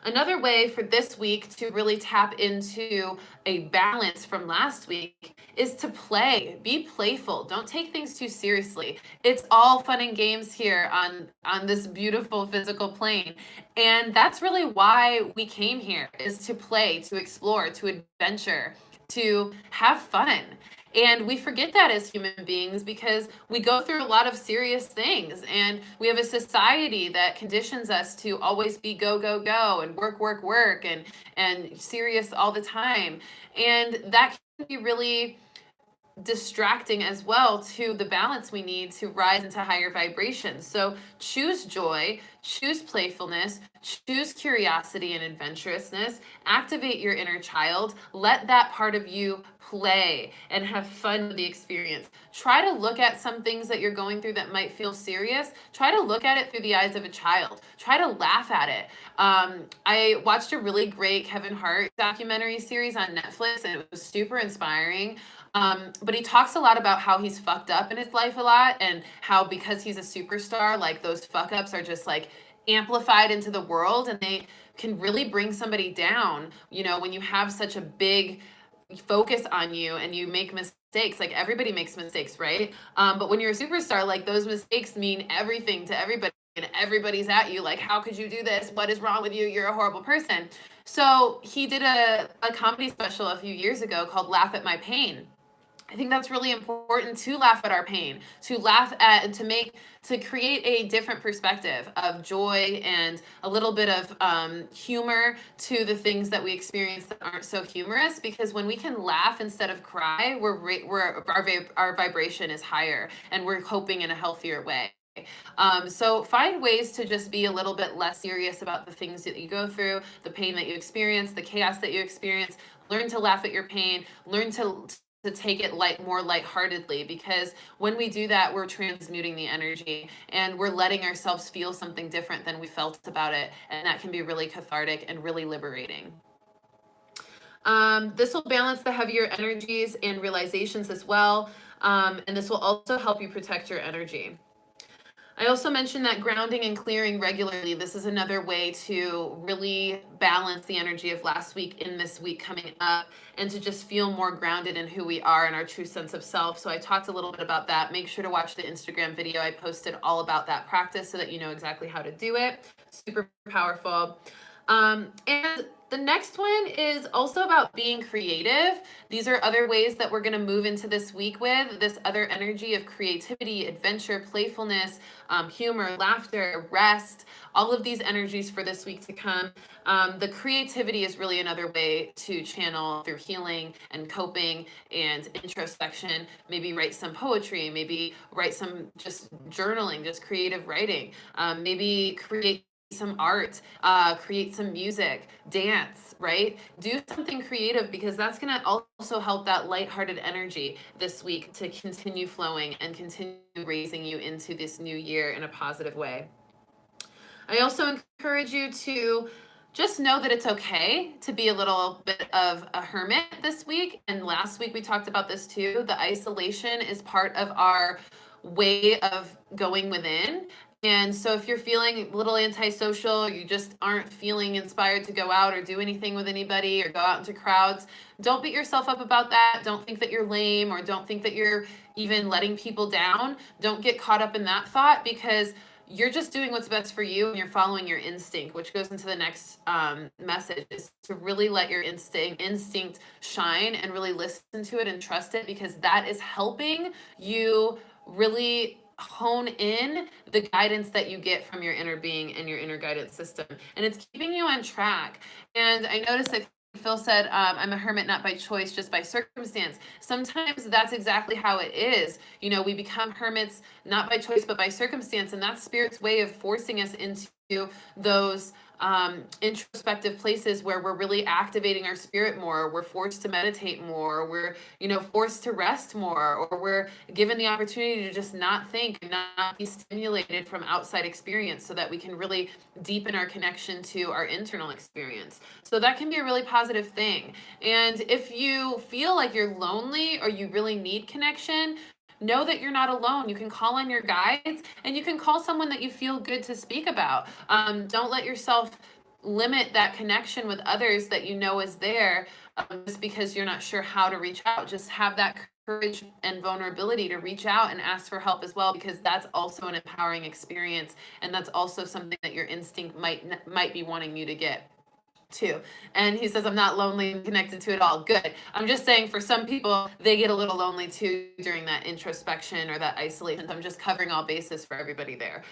Another way for this week to really tap into a balance from last week is to play. Be playful. Don't take things too seriously. It's all fun and games here on this beautiful physical plane. And that's really why we came here, is to play, to explore, to adventure, to have fun. And we forget that as human beings because we go through a lot of serious things and we have a society that conditions us to always be go, go, go and work, work, work and serious all the time. And that can be really distracting as well to the balance we need to rise into higher vibrations. So choose joy, choose playfulness, choose curiosity and adventurousness, activate your inner child, let that part of you play and have fun with the experience. Try to look at some things that you're going through that might feel serious. Try to look at it through the eyes of a child. Try to laugh at it. I watched a really great Kevin Hart documentary series on Netflix and it was super inspiring. But he talks a lot about how he's fucked up in his life a lot and how because he's a superstar, like those fuck ups are just like amplified into the world and they can really bring somebody down. You know, when you have such a big focus on you and you make mistakes, like everybody makes mistakes, right? But when you're a superstar, like those mistakes mean everything to everybody and everybody's at you like, how could you do this? What is wrong with you? You're a horrible person. So he did a comedy special a few years ago called Laugh at My Pain. I think that's really important to laugh at our pain, to laugh at, and to create a different perspective of joy and a little bit of humor to the things that we experience that aren't so humorous. Because when we can laugh instead of cry, our vibration is higher and we're coping in a healthier way. So find ways to just be a little bit less serious about the things that you go through, the pain that you experience, the chaos that you experience. Learn to laugh at your pain. Learn to take it more lightheartedly, because when we do that, we're transmuting the energy and we're letting ourselves feel something different than we felt about it, and that can be really cathartic and really liberating. This will balance the heavier energies and realizations as well, and this will also help you protect your energy. I also mentioned that grounding and clearing regularly. This is another way to really balance the energy of last week in this week coming up and to just feel more grounded in who we are and our true sense of self. So I talked a little bit about that. Make sure to watch the Instagram video. I posted all about that practice so that you know exactly how to do it. Super powerful. And the next one is also about being creative. These are other ways that we're going to move into this week with this other energy of creativity, adventure, playfulness, humor, laughter, rest, all of these energies for this week to come. The creativity is really another way to channel through healing and coping and introspection. Maybe write some poetry, maybe write some just journaling, just creative writing, maybe create some art, create some music, dance, right? Do something creative, because that's going to also help that lighthearted energy this week to continue flowing and continue raising you into this new year in a positive way. I also encourage you to just know that it's okay to be a little bit of a hermit this week. And last week we talked about this too. The isolation is part of our way of going within. And so if you're feeling a little antisocial, you just aren't feeling inspired to go out or do anything with anybody or go out into crowds, don't beat yourself up about that. Don't think that you're lame, or don't think that you're even letting people down. Don't get caught up in that thought, because you're just doing what's best for you and you're following your instinct, which goes into the next message, is to really let your instinct shine and really listen to it and trust it, because that is helping you really hone in the guidance that you get from your inner being and your inner guidance system. And it's keeping you on track. And I noticed that Phil said, I'm a hermit not by choice, just by circumstance. Sometimes that's exactly how it is. You know, we become hermits not by choice, but by circumstance. And that's Spirit's way of forcing us into those introspective places where we're really activating our spirit more. We're forced to meditate more. We're, you know, forced to rest more, or we're given the opportunity to just not think, not be stimulated from outside experience, so that we can really deepen our connection to our internal experience. So that can be a really positive thing. And if you feel like you're lonely or you really need connection, know that you're not alone. You can call on your guides, and you can call someone that you feel good to speak about. Don't let yourself limit that connection with others that you know is there, just because you're not sure how to reach out. Just have that courage and vulnerability to reach out and ask for help as well, because that's also an empowering experience, and that's also something that your instinct might be wanting you to get too. And he says, I'm not lonely and connected to it all. Good. I'm just saying, for some people, they get a little lonely too during that introspection or that isolation. I'm just covering all bases for everybody there.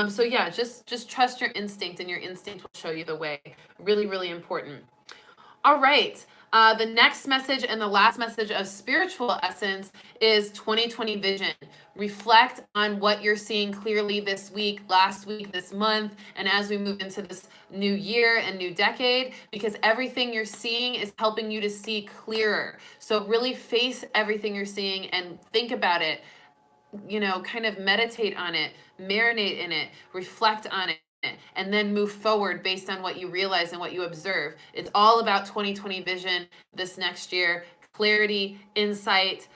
So yeah, just trust your instinct, and your instinct will show you the way. Really, really important. All right. The next message and the last message of spiritual essence is 2020 vision. Reflect on what you're seeing clearly this week, last week, this month, and as we move into this new year and new decade, because everything you're seeing is helping you to see clearer. So really face everything you're seeing and think about it, you know, kind of meditate on it, marinate in it, reflect on it, and then move forward based on what you realize and what you observe. It's all about 2020 vision this next year. Clarity, insight,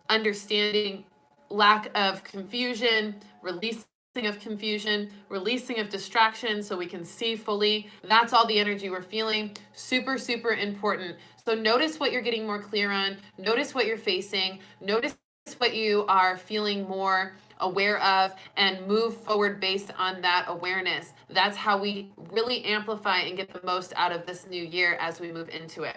understanding, lack of confusion, releasing of confusion, releasing of distraction so we can see fully. That's all the energy we're feeling. Super, super important. So notice what you're getting more clear on. Notice what you're facing. Notice what you are feeling more aware of, and move forward based on that awareness. That's how we really amplify and get the most out of this new year as we move into it.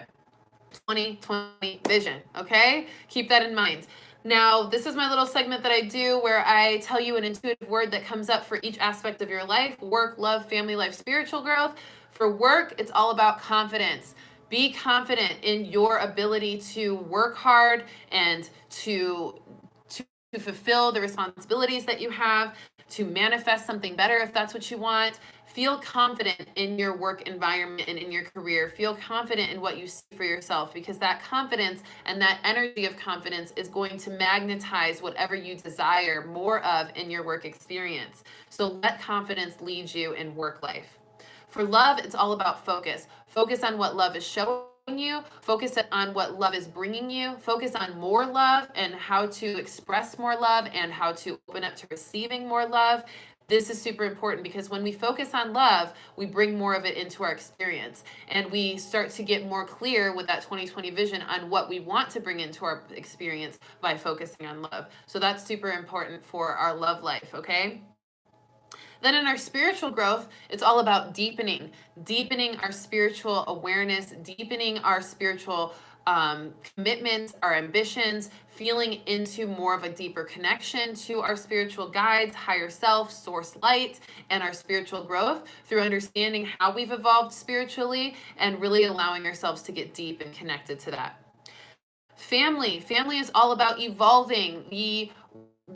2020 vision, okay? Keep that in mind. Now, this is my little segment that I do where I tell you an intuitive word that comes up for each aspect of your life: work, love, family life, spiritual growth. For work, it's all about confidence. Be confident in your ability to work hard and to fulfill the responsibilities that you have, to manifest something better if that's what you want. Feel confident in your work environment and in your career. Feel confident in what you see for yourself, because that confidence and that energy of confidence is going to magnetize whatever you desire more of in your work experience. So let confidence lead you in work life. For love, it's all about focus. Focus on what love is showing you, focus on what love is bringing you, focus on more love and how to express more love and how to open up to receiving more love. This is super important, because when we focus on love, we bring more of it into our experience, and we start to get more clear with that 2020 vision on what we want to bring into our experience by focusing on love. So that's super important for our love life, okay? Then in our spiritual growth, it's all about deepening our spiritual awareness, deepening our spiritual commitments, our ambitions, feeling into more of a deeper connection to our spiritual guides, higher self, source light, and our spiritual growth through understanding how we've evolved spiritually and really allowing ourselves to get deep and connected to that. Family is all about evolving. The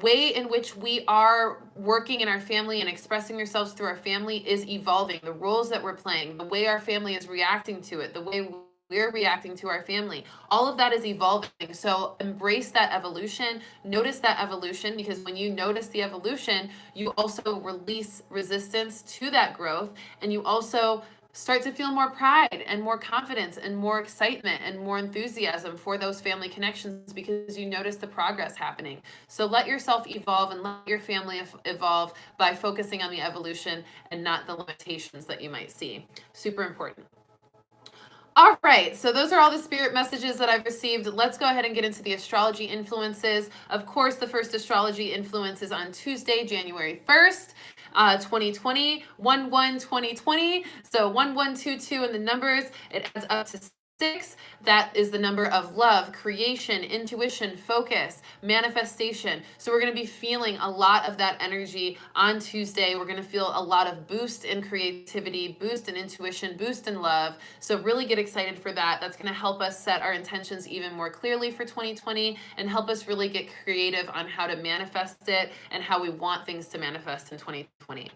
way in which we are working in our family and expressing ourselves through our family is evolving. The roles that we're playing, the way our family is reacting to it, the way we're reacting to our family, all of that is evolving. So embrace that evolution, notice that evolution, because when you notice the evolution, you also release resistance to that growth, and you also start to feel more pride and more confidence and more excitement and more enthusiasm for those family connections, because you notice the progress happening. So let yourself evolve and let your family evolve by focusing on the evolution and not the limitations that you might see. Super important. All right, so those are all the spirit messages that I've received. Let's go ahead and get into the astrology influences. Of course, the first astrology influence is on Tuesday, January 1st. 2020, 1/1/2020. So 1122 in the numbers, it adds up to 6. That is the number of love, creation, intuition, focus, manifestation. So we're going to be feeling a lot of that energy on Tuesday. We're going to feel a lot of boost in creativity, boost in intuition, boost in love. So really get excited for that. That's going to help us set our intentions even more clearly for 2020 and help us really get creative on how to manifest it and how we want things to manifest in 2020.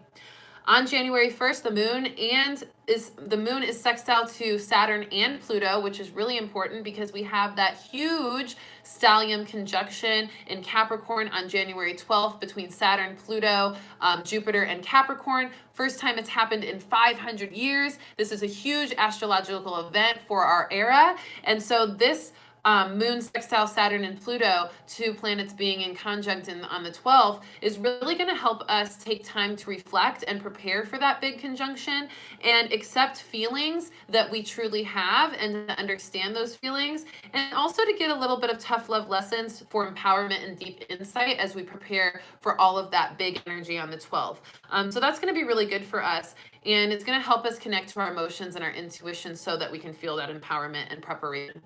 On January 1st, the moon is sextile to Saturn and Pluto, which is really important because we have that huge stellium conjunction in Capricorn on January 12th between Saturn, Pluto, Jupiter, and Capricorn. First time it's happened in 500 years. This is a huge astrological event for our era. And so this moon sextile Saturn and Pluto, two planets being in conjunct on the 12th, is really going to help us take time to reflect and prepare for that big conjunction and accept feelings that we truly have and to understand those feelings, and also to get a little bit of tough love lessons for empowerment and deep insight as we prepare for all of that big energy on the 12th. So that's going to be really good for us, and it's going to help us connect to our emotions and our intuition so that we can feel that empowerment and preparation.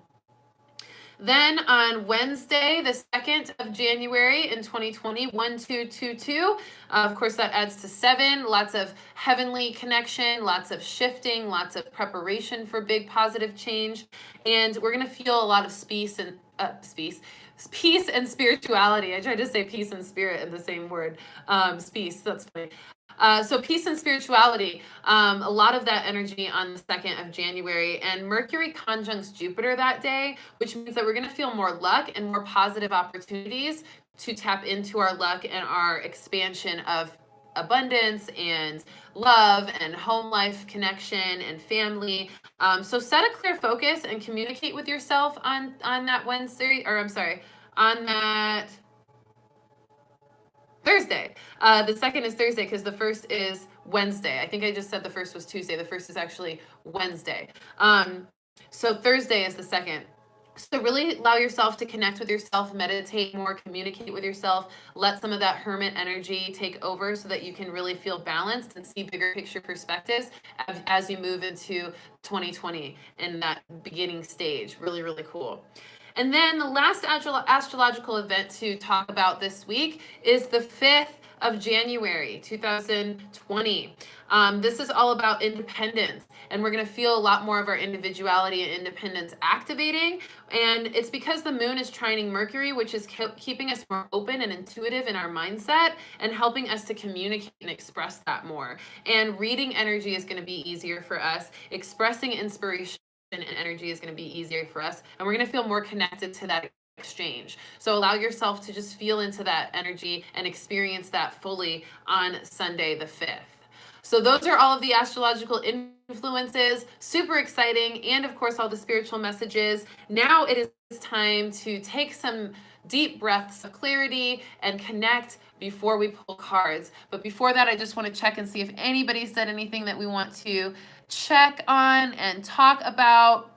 Then on Wednesday, the 2nd of January in 2020, 1222, of course that adds to 7, lots of heavenly connection, lots of shifting, lots of preparation for big positive change. And we're going to feel a lot of peace and spirituality. I tried to say peace and spirit in the same word. Peace, that's funny. So peace and spirituality, a lot of that energy on the 2nd of January, and Mercury conjuncts Jupiter that day, which means that we're going to feel more luck and more positive opportunities to tap into our luck and our expansion of abundance and love and home life connection and family. So set a clear focus and communicate with yourself on that Wednesday, or I'm sorry, on that Thursday. The 2nd is Thursday because the 1st is Wednesday. I think I just said the 1st was Tuesday. The 1st is actually Wednesday. So Thursday is the 2nd. So really allow yourself to connect with yourself, meditate more, communicate with yourself, let some of that hermit energy take over so that you can really feel balanced and see bigger picture perspectives as you move into 2020 in that beginning stage. Really, really cool. And then the last astrological event to talk about this week is the 5th of January, 2020. This is all about independence, and we're going to feel a lot more of our individuality and independence activating. And it's because the moon is trining Mercury, which is keeping us more open and intuitive in our mindset and helping us to communicate and express that more. And reading energy is going to be easier for us. Expressing inspiration and energy is going to be easier for us, and we're going to feel more connected to that exchange. So allow yourself to just feel into that energy and experience that fully on Sunday the 5th. So those are all of the astrological influences, super exciting, and of course all the spiritual messages. Now it is time to take some deep breaths of clarity and connect before we pull cards. But before that, I just want to check and see if anybody said anything that we want to check on and talk about.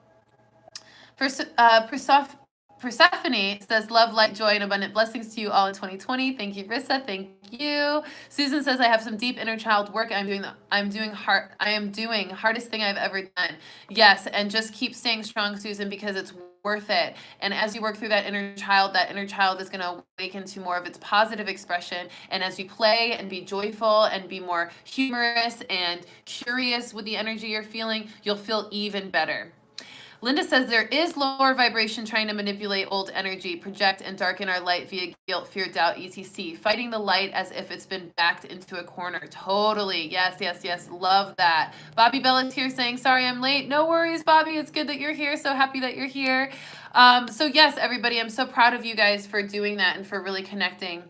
Persephone says, love, light, joy, and abundant blessings to you all in 2020. Thank you, Rissa. Thank you. Susan says, I have some deep inner child work. I am doing hardest thing I've ever done. Yes, and just keep staying strong, Susan, because it's worth it. And as you work through that inner child is going to awaken to more of its positive expression. And as you play and be joyful and be more humorous and curious with the energy you're feeling, you'll feel even better. Linda says there is lower vibration trying to manipulate old energy, project and darken our light via guilt, fear, doubt, etc. Fighting the light as if it's been backed into a corner. Totally. Yes. Love that. Bobby Bella's here saying, sorry I'm late. No worries, Bobby. It's good that you're here. So happy that you're here. So yes, everybody, I'm so proud of you guys for doing that and for really connecting.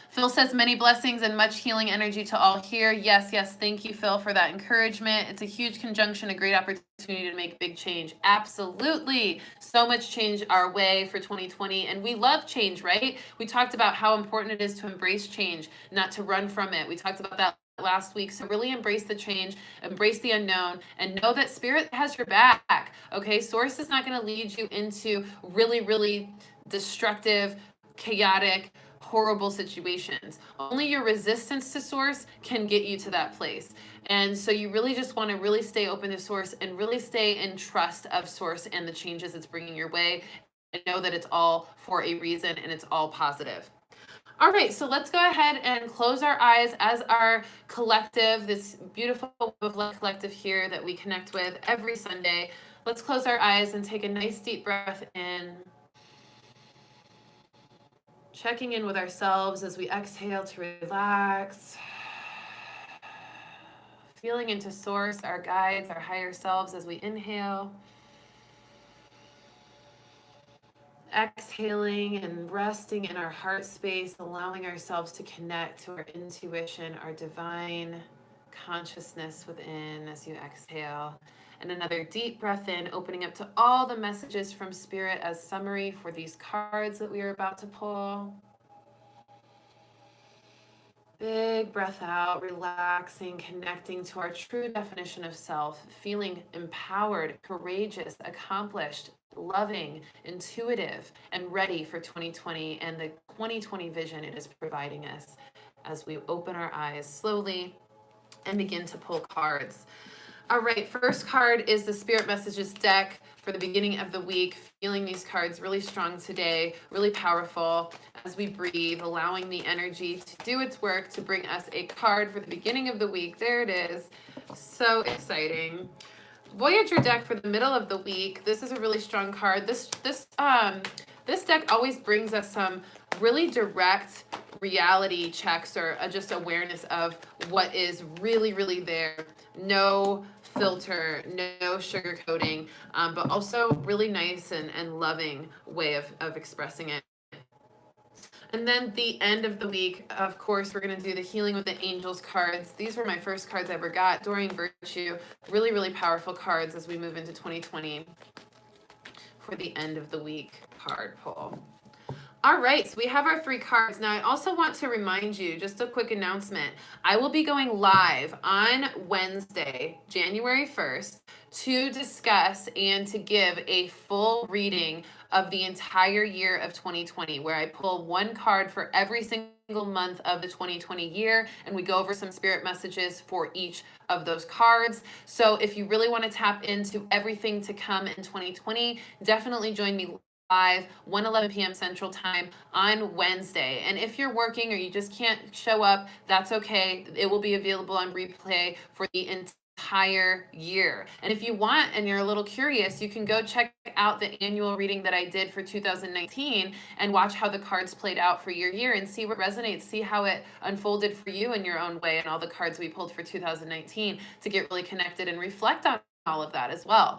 Phil says many blessings and much healing energy to all here. Yes. Thank you, Phil, for that encouragement. It's a huge conjunction, a great opportunity to make big change. Absolutely. So much change our way for 2020. And we love change, right? We talked about how important it is to embrace change, not to run from it. We talked about that last week. So really embrace the change, embrace the unknown, and know that spirit has your back. Okay. Source is not going to lead you into really, really destructive, chaotic, horrible situations. Only your resistance to source can get you to that place. And so you really just want to really stay open to source and really stay in trust of source and the changes it's bringing your way, and know that it's all for a reason and it's all positive. All right, so let's go ahead and close our eyes as our collective, this beautiful collective here that we connect with every Sunday. Let's close our eyes and take a nice deep breath in. Checking in with ourselves as we exhale to relax. Feeling into source, our guides, our higher selves as we inhale. Exhaling and resting in our heart space, allowing ourselves to connect to our intuition, our divine consciousness within as you exhale. And another deep breath in, opening up to all the messages from Spirit as summary for these cards that we are about to pull. Big breath out, relaxing, connecting to our true definition of self, feeling empowered, courageous, accomplished, loving, intuitive, and ready for 2020 and the 2020 vision it is providing us as we open our eyes slowly and begin to pull cards. All right, first card is the Spirit Messages deck for the beginning of the week. Feeling these cards really strong today, really powerful as we breathe, allowing the energy to do its work to bring us a card for the beginning of the week. There it is. So exciting. Voyager deck for the middle of the week. This is a really strong card. This deck always brings us some really direct reality checks or just awareness of what is really, really there. No filter, no sugarcoating, but also really nice and loving way of expressing it. And then the end of the week, of course, we're going to do the Healing with the Angels cards. These were my first cards I ever got. Doreen Virtue, really, really powerful cards as we move into 2020 for the end of the week card pull. All right, so we have our 3 cards. Now, I also want to remind you, just a quick announcement. I will be going live on Wednesday, January 1st, to discuss and to give a full reading of the entire year of 2020, where I pull one card for every single month of the 2020 year, and we go over some spirit messages for each of those cards. So if you really want to tap into everything to come in 2020, definitely join me live 1:11 p.m. Central Time on Wednesday. And if you're working or you just can't show up, that's okay. It will be available on replay for the entire year. And if you want and you're a little curious, you can go check out the annual reading that I did for 2019 and watch how the cards played out for your year and see what resonates, see how it unfolded for you in your own way, and all the cards we pulled for 2019 to get really connected and reflect on all of that as well.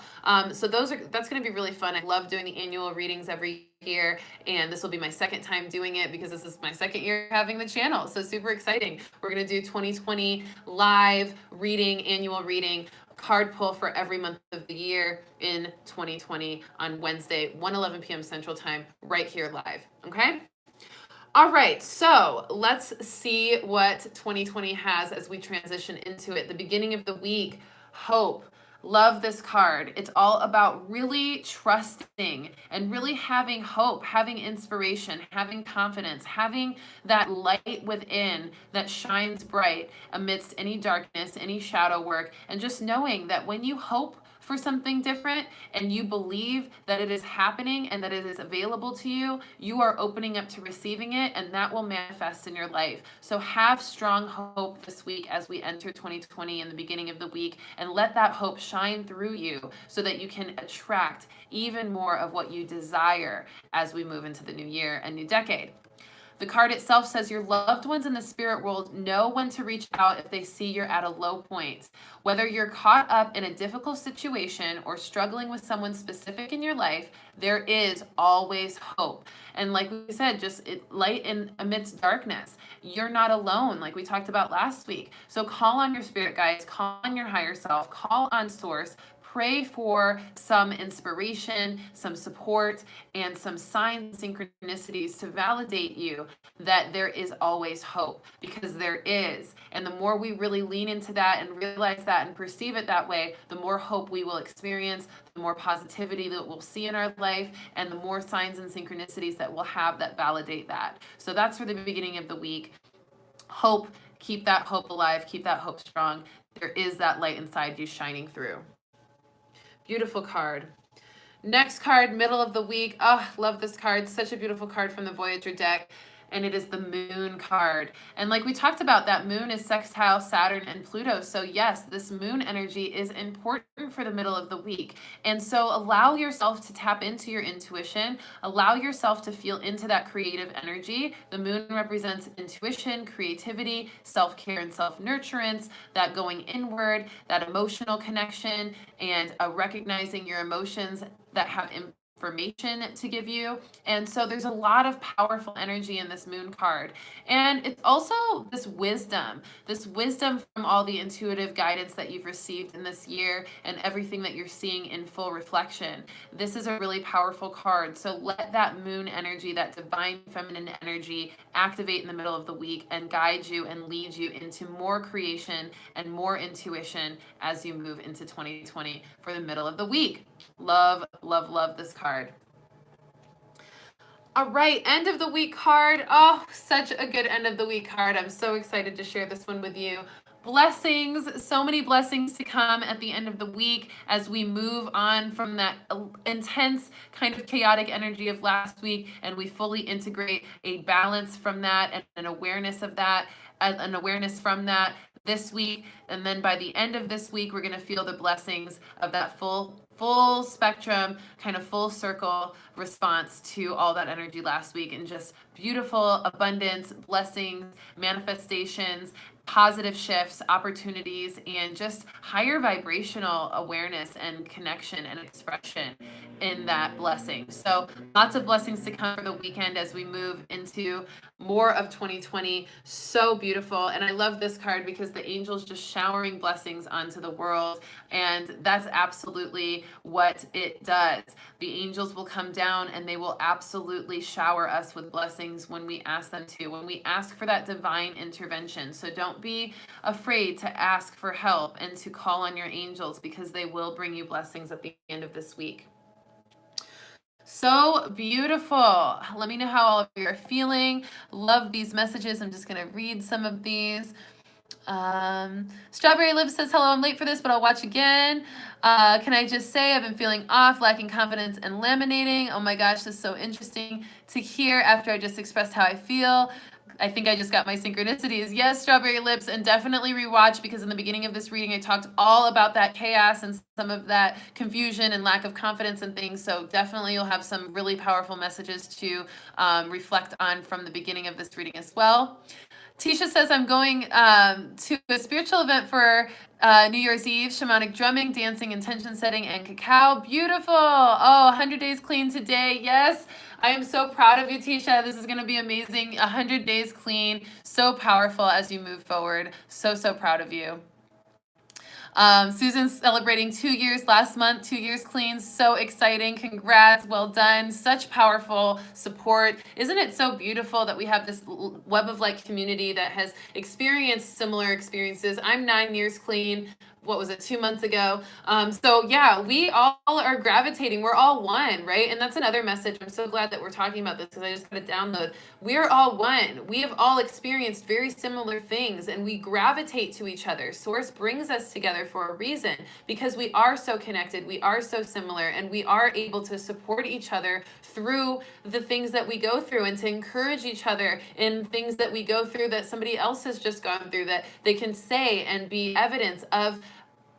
So that's going to be really fun. I love doing the annual readings every year, and this will be my second time doing it because this is my second year having the channel. So super exciting. We're going to do 2020 live reading, annual reading, card pull for every month of the year in 2020 on Wednesday, 1:11 p.m. Central Time, right here live. Okay? All right, so let's see what 2020 has as we transition into it. The beginning of the week, hope. Love this card. It's all about really trusting and really having hope, having inspiration, having confidence, having that light within that shines bright amidst any darkness, any shadow work, and just knowing that when you hope for something different and you believe that it is happening and that it is available to you, you are opening up to receiving it, and that will manifest in your life. So have strong hope this week as we enter 2020 in the beginning of the week, and let that hope shine through you so that you can attract even more of what you desire as we move into the new year and new decade. The card itself says your loved ones in the spirit world know when to reach out if they see you're at a low point. Whether you're caught up in a difficult situation or struggling with someone specific in your life, there is always hope. And like we said, just light in amidst darkness. You're not alone, like we talked about last week. So call on your spirit guides, call on your higher self, call on source. pray for some inspiration, some support, and some signs, synchronicities to validate you that there is always hope, because there is. And the more we really lean into that and realize that and perceive it that way, the more hope we will experience, the more positivity that we'll see in our life, and the more signs and synchronicities that we'll have that validate that. So that's for the beginning of the week. Hope, keep that hope alive, keep that hope strong. There is that light inside you shining through. Beautiful card. Next card, middle of the week. Oh, love this card. Such a beautiful card from the Voyager deck. And it is the moon card. And like we talked about, that moon is sextile Saturn and Pluto. So yes, this moon energy is important for the middle of the week. And so allow yourself to tap into your intuition. Allow yourself to feel into that creative energy. The moon represents intuition, creativity, self-care and self-nurturance, that going inward, that emotional connection, and recognizing your emotions that have information to give you. And so there's a lot of powerful energy in this moon card. And it's also this wisdom from all the intuitive guidance that you've received in this year and everything that you're seeing in full reflection. This is a really powerful card. So let that moon energy, that divine feminine energy, activate in the middle of the week and guide you and lead you into more creation and more intuition as you move into 2020 for the middle of the week. Love, love, love this card. All right, end of the week card. Oh, such a good end of the week card. I'm so excited to share this one with you. Blessings, so many blessings to come at the end of the week as we move on from that intense kind of chaotic energy of last week, and we fully integrate a balance from that and an awareness of that, an awareness from that this week. And then by the end of this week, we're going to feel the blessings of that full spectrum, kind of full circle response to all that energy last week, and just beautiful abundance, blessings, manifestations, positive shifts, opportunities, and just higher vibrational awareness and connection and expression in that blessing. So lots of blessings to come for the weekend as we move into more of 2020. So beautiful. And I love this card because the angels just showering blessings onto the world. And that's absolutely what it does. The angels will come down and they will absolutely shower us with blessings when we ask them to, when we ask for that divine intervention. So don't be afraid to ask for help and to call on your angels, because they will bring you blessings at the end of this week. So beautiful. Let me know how all of you are feeling. Love these messages. I'm just going to read some of these. Strawberry Liv says, hello, I'm late for this, but I'll watch again. Can I just say I've been feeling off, lacking confidence, and laminating. Oh my gosh, this is so interesting to hear after I just expressed how I feel. I think I just got my synchronicities. Yes, Strawberry Lips, and definitely rewatch, because in the beginning of this reading, I talked all about that chaos and some of that confusion and lack of confidence and things. So definitely you'll have some really powerful messages to reflect on from the beginning of this reading as well. Tisha says, I'm going to a spiritual event for New Year's Eve, shamanic drumming, dancing, intention setting, and cacao. Beautiful. Oh, 100 days clean today. Yes. I am so proud of you, Tisha. This is going to be amazing. 100 days clean. So powerful as you move forward. So, so proud of you. Susan's celebrating 2 years last month, 2 years clean. So exciting. Congrats. Well done. Such powerful support. Isn't it so beautiful that we have this web of light community that has experienced similar experiences? I'm 9 years clean. What was it, 2 months ago? So yeah, we all are gravitating. We're all one, right? And that's another message. I'm so glad that we're talking about this, because I just got a download. We're all one. We have all experienced very similar things, and we gravitate to each other. Source brings us together for a reason, because we are so connected. We are so similar, and we are able to support each other through the things that we go through, and to encourage each other in things that we go through that somebody else has just gone through, that they can say and be evidence of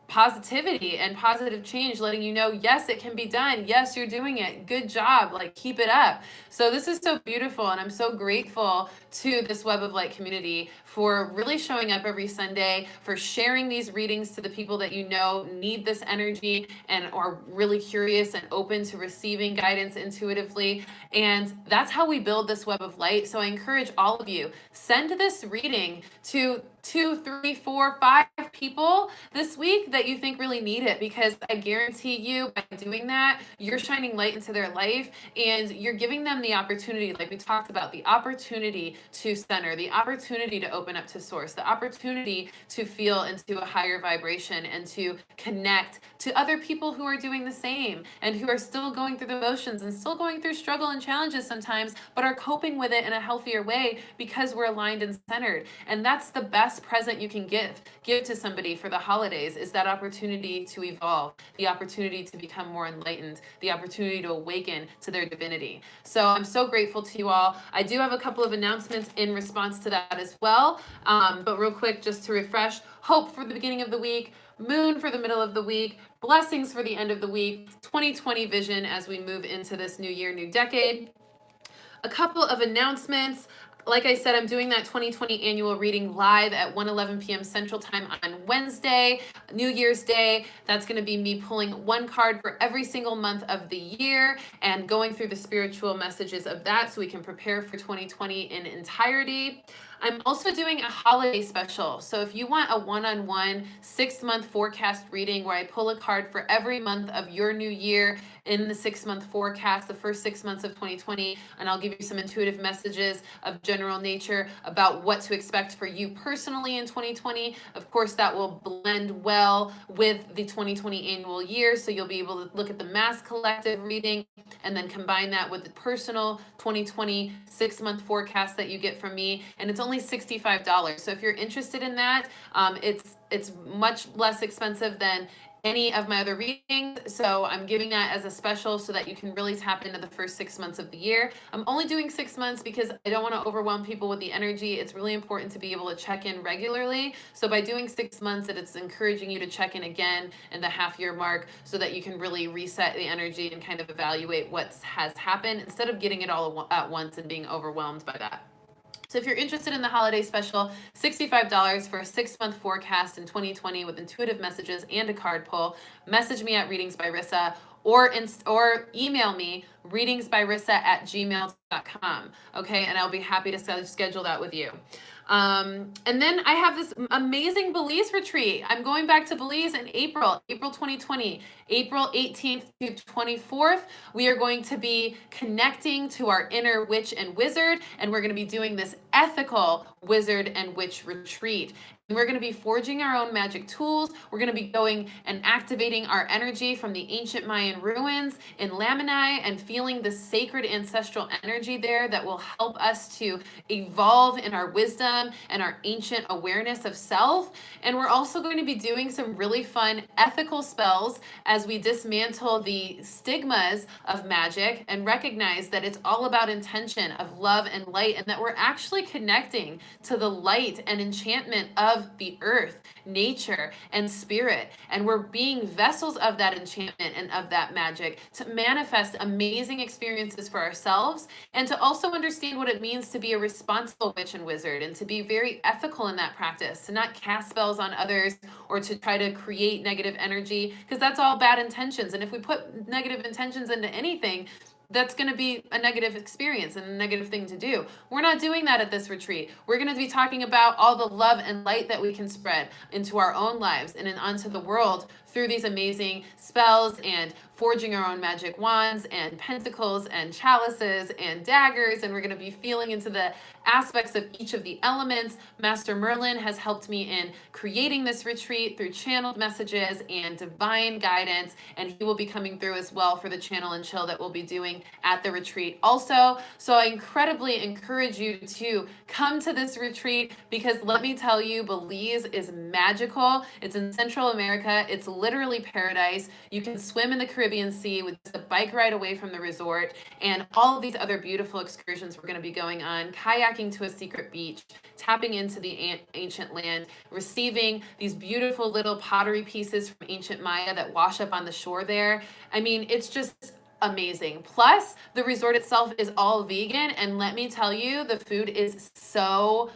positivity and positive change, letting you know, yes, it can be done. Yes, you're doing it. Good job. Like, keep it up. So this is so beautiful. And I'm so grateful to this Web of Light community for really showing up every Sunday, for sharing these readings to the people that you know need this energy and are really curious and open to receiving guidance intuitively. And that's how we build this Web of Light. So I encourage all of you, send this reading to 2, 3, 4, 5 people this week that you think really need it, because I guarantee you by doing that, you're shining light into their life and you're giving them the opportunity, like we talked about, the opportunity to center, the opportunity to open up to source, the opportunity to feel into a higher vibration and to connect to other people who are doing the same and who are still going through the motions and still going through struggle and challenges sometimes, but are coping with it in a healthier way because we're aligned and centered. And that's the best present you can give to somebody for the holidays, is that opportunity to evolve, the opportunity to become more enlightened, the opportunity to awaken to their divinity. So I'm so grateful to you all. I do have a couple of announcements in response to that as well. But real quick, just to refresh: hope for the beginning of the week, moon for the middle of the week, blessings for the end of the week, 2020 vision as we move into this new year, new decade. A couple of announcements. Like I said, I'm doing that 2020 annual reading live at 1:11 p.m. Central Time on Wednesday, New Year's Day. That's going to be me pulling one card for every single month of the year and going through the spiritual messages of that so we can prepare for 2020 in entirety. I'm also doing a holiday special. So if you want a one-on-one 6-month forecast reading where I pull a card for every month of your new year in the 6-month forecast, the first 6 months of 2020, and I'll give you some intuitive messages of general nature about what to expect for you personally in 2020. Of course, that will blend well with the 2020 annual year, so you'll be able to look at the mass collective reading and then combine that with the personal 2020 6-month forecast that you get from me, and it's only $65. So if you're interested in that, it's much less expensive than any of my other readings. So I'm giving that as a special so that you can really tap into the first 6 months of the year. I'm only doing 6 months because I don't want to overwhelm people with the energy. It's really important to be able to check in regularly. So by doing 6 months, it's encouraging you to check in again in the half-year mark so that you can really reset the energy and kind of evaluate what has happened instead of getting it all at once and being overwhelmed by that. So if you're interested in the holiday special, $65 for a 6-month forecast in 2020 with intuitive messages and a card pull, message me at Readings by Rissa or email me readingsbyrissa@gmail.com. Okay, and I'll be happy to schedule that with you. And then I have this amazing Belize retreat. I'm going back to Belize in April 2020, April 18th to 24th. We are going to be connecting to our inner witch and wizard, and we're going to be doing this ethical wizard and witch retreat. We're going to be forging our own magic tools. We're going to be going and activating our energy from the ancient Mayan ruins in Lamini and feeling the sacred ancestral energy there that will help us to evolve in our wisdom and our ancient awareness of self. And we're also going to be doing some really fun ethical spells as we dismantle the stigmas of magic and recognize that it's all about intention of love and light, and that we're actually connecting to the light and enchantment of the earth, nature, and spirit. And we're being vessels of that enchantment and of that magic to manifest amazing experiences for ourselves and to also understand what it means to be a responsible witch and wizard and to be very ethical in that practice, to not cast spells on others or to try to create negative energy, because that's all bad intentions. And if we put negative intentions into anything, that's going to be a negative experience and a negative thing to do. We're not doing that at this retreat. We're going to be talking about all the love and light that we can spread into our own lives and onto the world through these amazing spells and forging our own magic wands and pentacles and chalices and daggers. And we're going to be feeling into the aspects of each of the elements. Master Merlin has helped me in creating this retreat through channeled messages and divine guidance, and he will be coming through as well for the channel and chill that we'll be doing at the retreat also. So I incredibly encourage you to come to this retreat, because let me tell you, Belize is magical. It's in Central America. It's literally paradise. You can swim in the Caribbean Sea with just a bike ride away from the resort, and all of these other beautiful excursions we're going to be going on, kayaking to a secret beach, tapping into the ancient land, receiving these beautiful little pottery pieces from ancient Maya that wash up on the shore there. I mean, it's just amazing. Plus, the resort itself is all vegan, and let me tell you, the food is so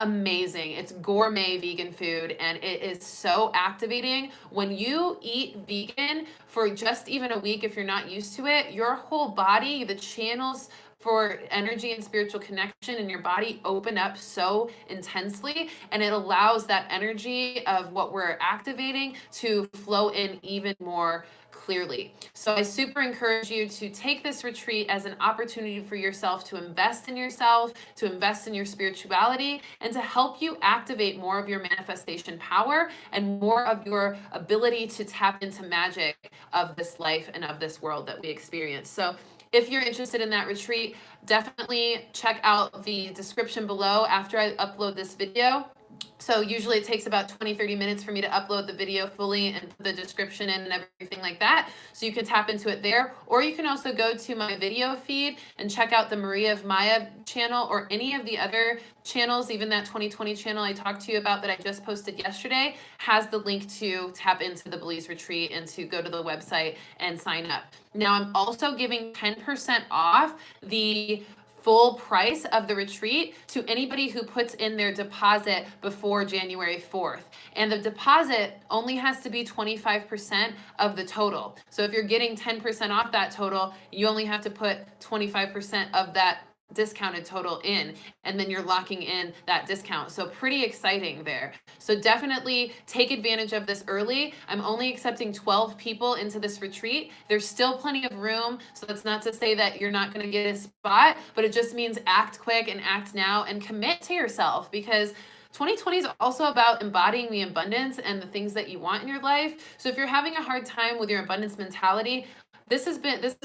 amazing. It's gourmet vegan food, and it is so activating. When you eat vegan for just even a week, if you're not used to it, your whole body, the channels for energy and spiritual connection in your body open up so intensely, and it allows that energy of what we're activating to flow in even more clearly. So I super encourage you to take this retreat as an opportunity for yourself to invest in yourself, to invest in your spirituality, and to help you activate more of your manifestation power and more of your ability to tap into magic of this life and of this world that we experience. So if you're interested in that retreat, definitely check out the description below after I upload this video. So usually it takes about 20-30 minutes for me to upload the video fully and put the description in and everything like that. So you can tap into it there. Or you can also go to my video feed and check out the Maria of Maya channel or any of the other channels, even that 2020 channel I talked to you about that I just posted yesterday has the link to tap into the Belize retreat and to go to the website and sign up. Now I'm also giving 10% off the full price of the retreat to anybody who puts in their deposit before January 4th. And the deposit only has to be 25% of the total. So if you're getting 10% off that total, you only have to put 25% of that discounted total in, and then you're locking in that discount. So pretty exciting there. So definitely take advantage of this early. I'm only accepting 12 people into this retreat. There's still plenty of room. So that's not to say that you're not going to get a spot, but it just means act quick and act now and commit to yourself, because 2020 is also about embodying the abundance and the things that you want in your life. So if you're having a hard time with your abundance mentality, this is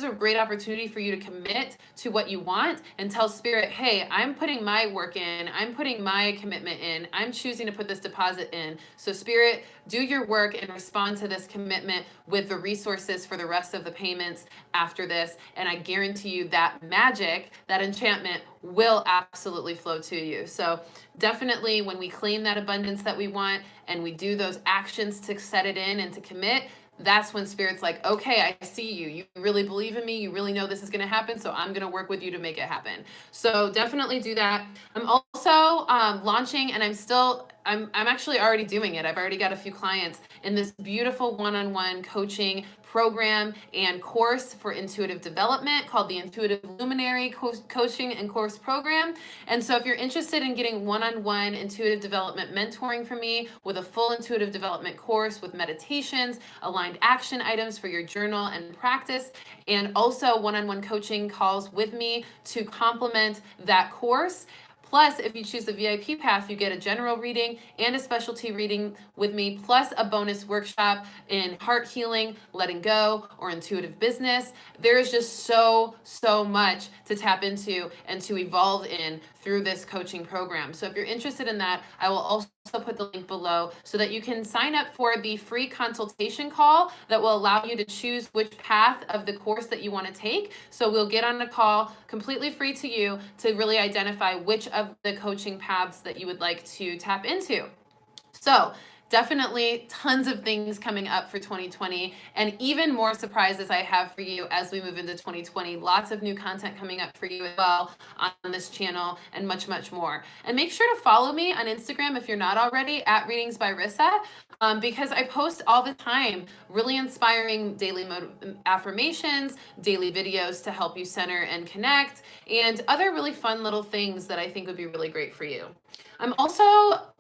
a great opportunity for you to commit to what you want and tell spirit, hey, I'm putting my work in, I'm putting my commitment in, I'm choosing to put this deposit in. So spirit, do your work and respond to this commitment with the resources for the rest of the payments after this. And I guarantee you that magic, that enchantment will absolutely flow to you. So definitely when we claim that abundance that we want and we do those actions to set it in and to commit, that's when spirit's like, okay, I see you. You really believe in me. You really know this is going to happen. So I'm going to work with you to make it happen. So definitely do that. I'm also launching, and I'm actually already doing it. I've already got a few clients in this beautiful one-on-one coaching program and course for intuitive development called the Intuitive Luminary Coaching and Course Program. And so if you're interested in getting one-on-one intuitive development mentoring from me with a full intuitive development course with meditations, aligned action items for your journal and practice, and also one-on-one coaching calls with me to complement that course. Plus, if you choose the VIP path, you get a general reading and a specialty reading with me, plus a bonus workshop in heart healing, letting go, or intuitive business. There is just so much to tap into and to evolve in through this coaching program. So if you're interested in that, I will also put the link below so that you can sign up for the free consultation call that will allow you to choose which path of the course that you want to take. So we'll get on a call completely free to you to really identify which of the coaching paths that you would like to tap into. So definitely tons of things coming up for 2020, and even more surprises I have for you as we move into 2020. Lots of new content coming up for you as well on this channel, and much more. And make sure to follow me on Instagram if you're not already, at Readings by Rissa, because I post all the time really inspiring daily affirmations, daily videos to help you center and connect, and other really fun little things that I think would be really great for you. I'm also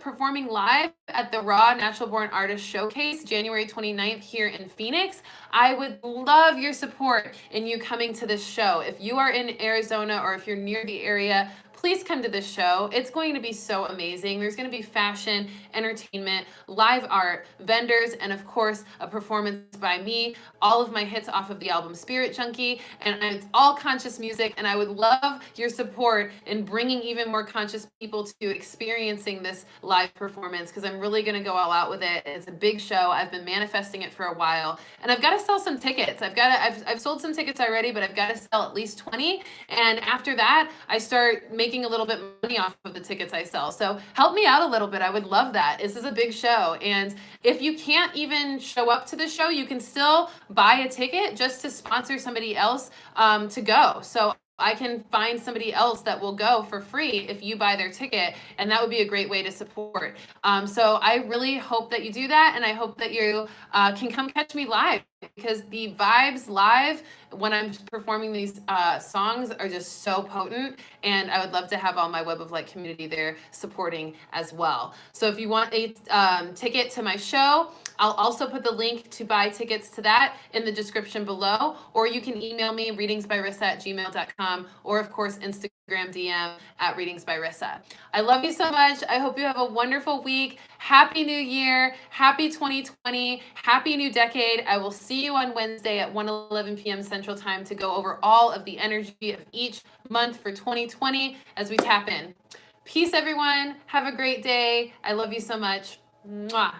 performing live at the Raw Natural Born Artist Showcase January 29th here in Phoenix. I would love your support in you coming to this show. If you are in Arizona or if you're near the area, please come to this show. It's going to be so amazing. There's going to be fashion, entertainment, live art, vendors, and of course, a performance by me. All of my hits off of the album Spirit Junkie, and it's all conscious music, and I would love your support in bringing even more conscious people to experiencing this live performance, because I'm really going to go all out with it. It's a big show. I've been manifesting it for a while, and I've got to sell some tickets. I've sold some tickets already, but I've got to sell at least 20, and after that, I start making a little bit money off of the tickets I sell. So help me out a little bit. I would love that. This is a big show. And if you can't even show up to the show, you can still buy a ticket just to sponsor somebody else to go. So I can find somebody else that will go for free if you buy their ticket, and that would be a great way to support. So I really hope that you do that, and I hope that you can come catch me live because the vibes live when I'm performing these songs are just so potent, and I would love to have all my Web of Light community there supporting as well. So if you want a ticket to my show, I'll also put the link to buy tickets to that in the description below, or you can email me readingsbyrissa@gmail.com, or of course Instagram DM at readingsbyrissa. I love you so much. I hope you have a wonderful week. Happy New Year. Happy 2020. Happy new decade. I will see you on Wednesday at 1:11 p.m. Central Time to go over all of the energy of each month for 2020 as we tap in. Peace, everyone. Have a great day. I love you so much. Mwah.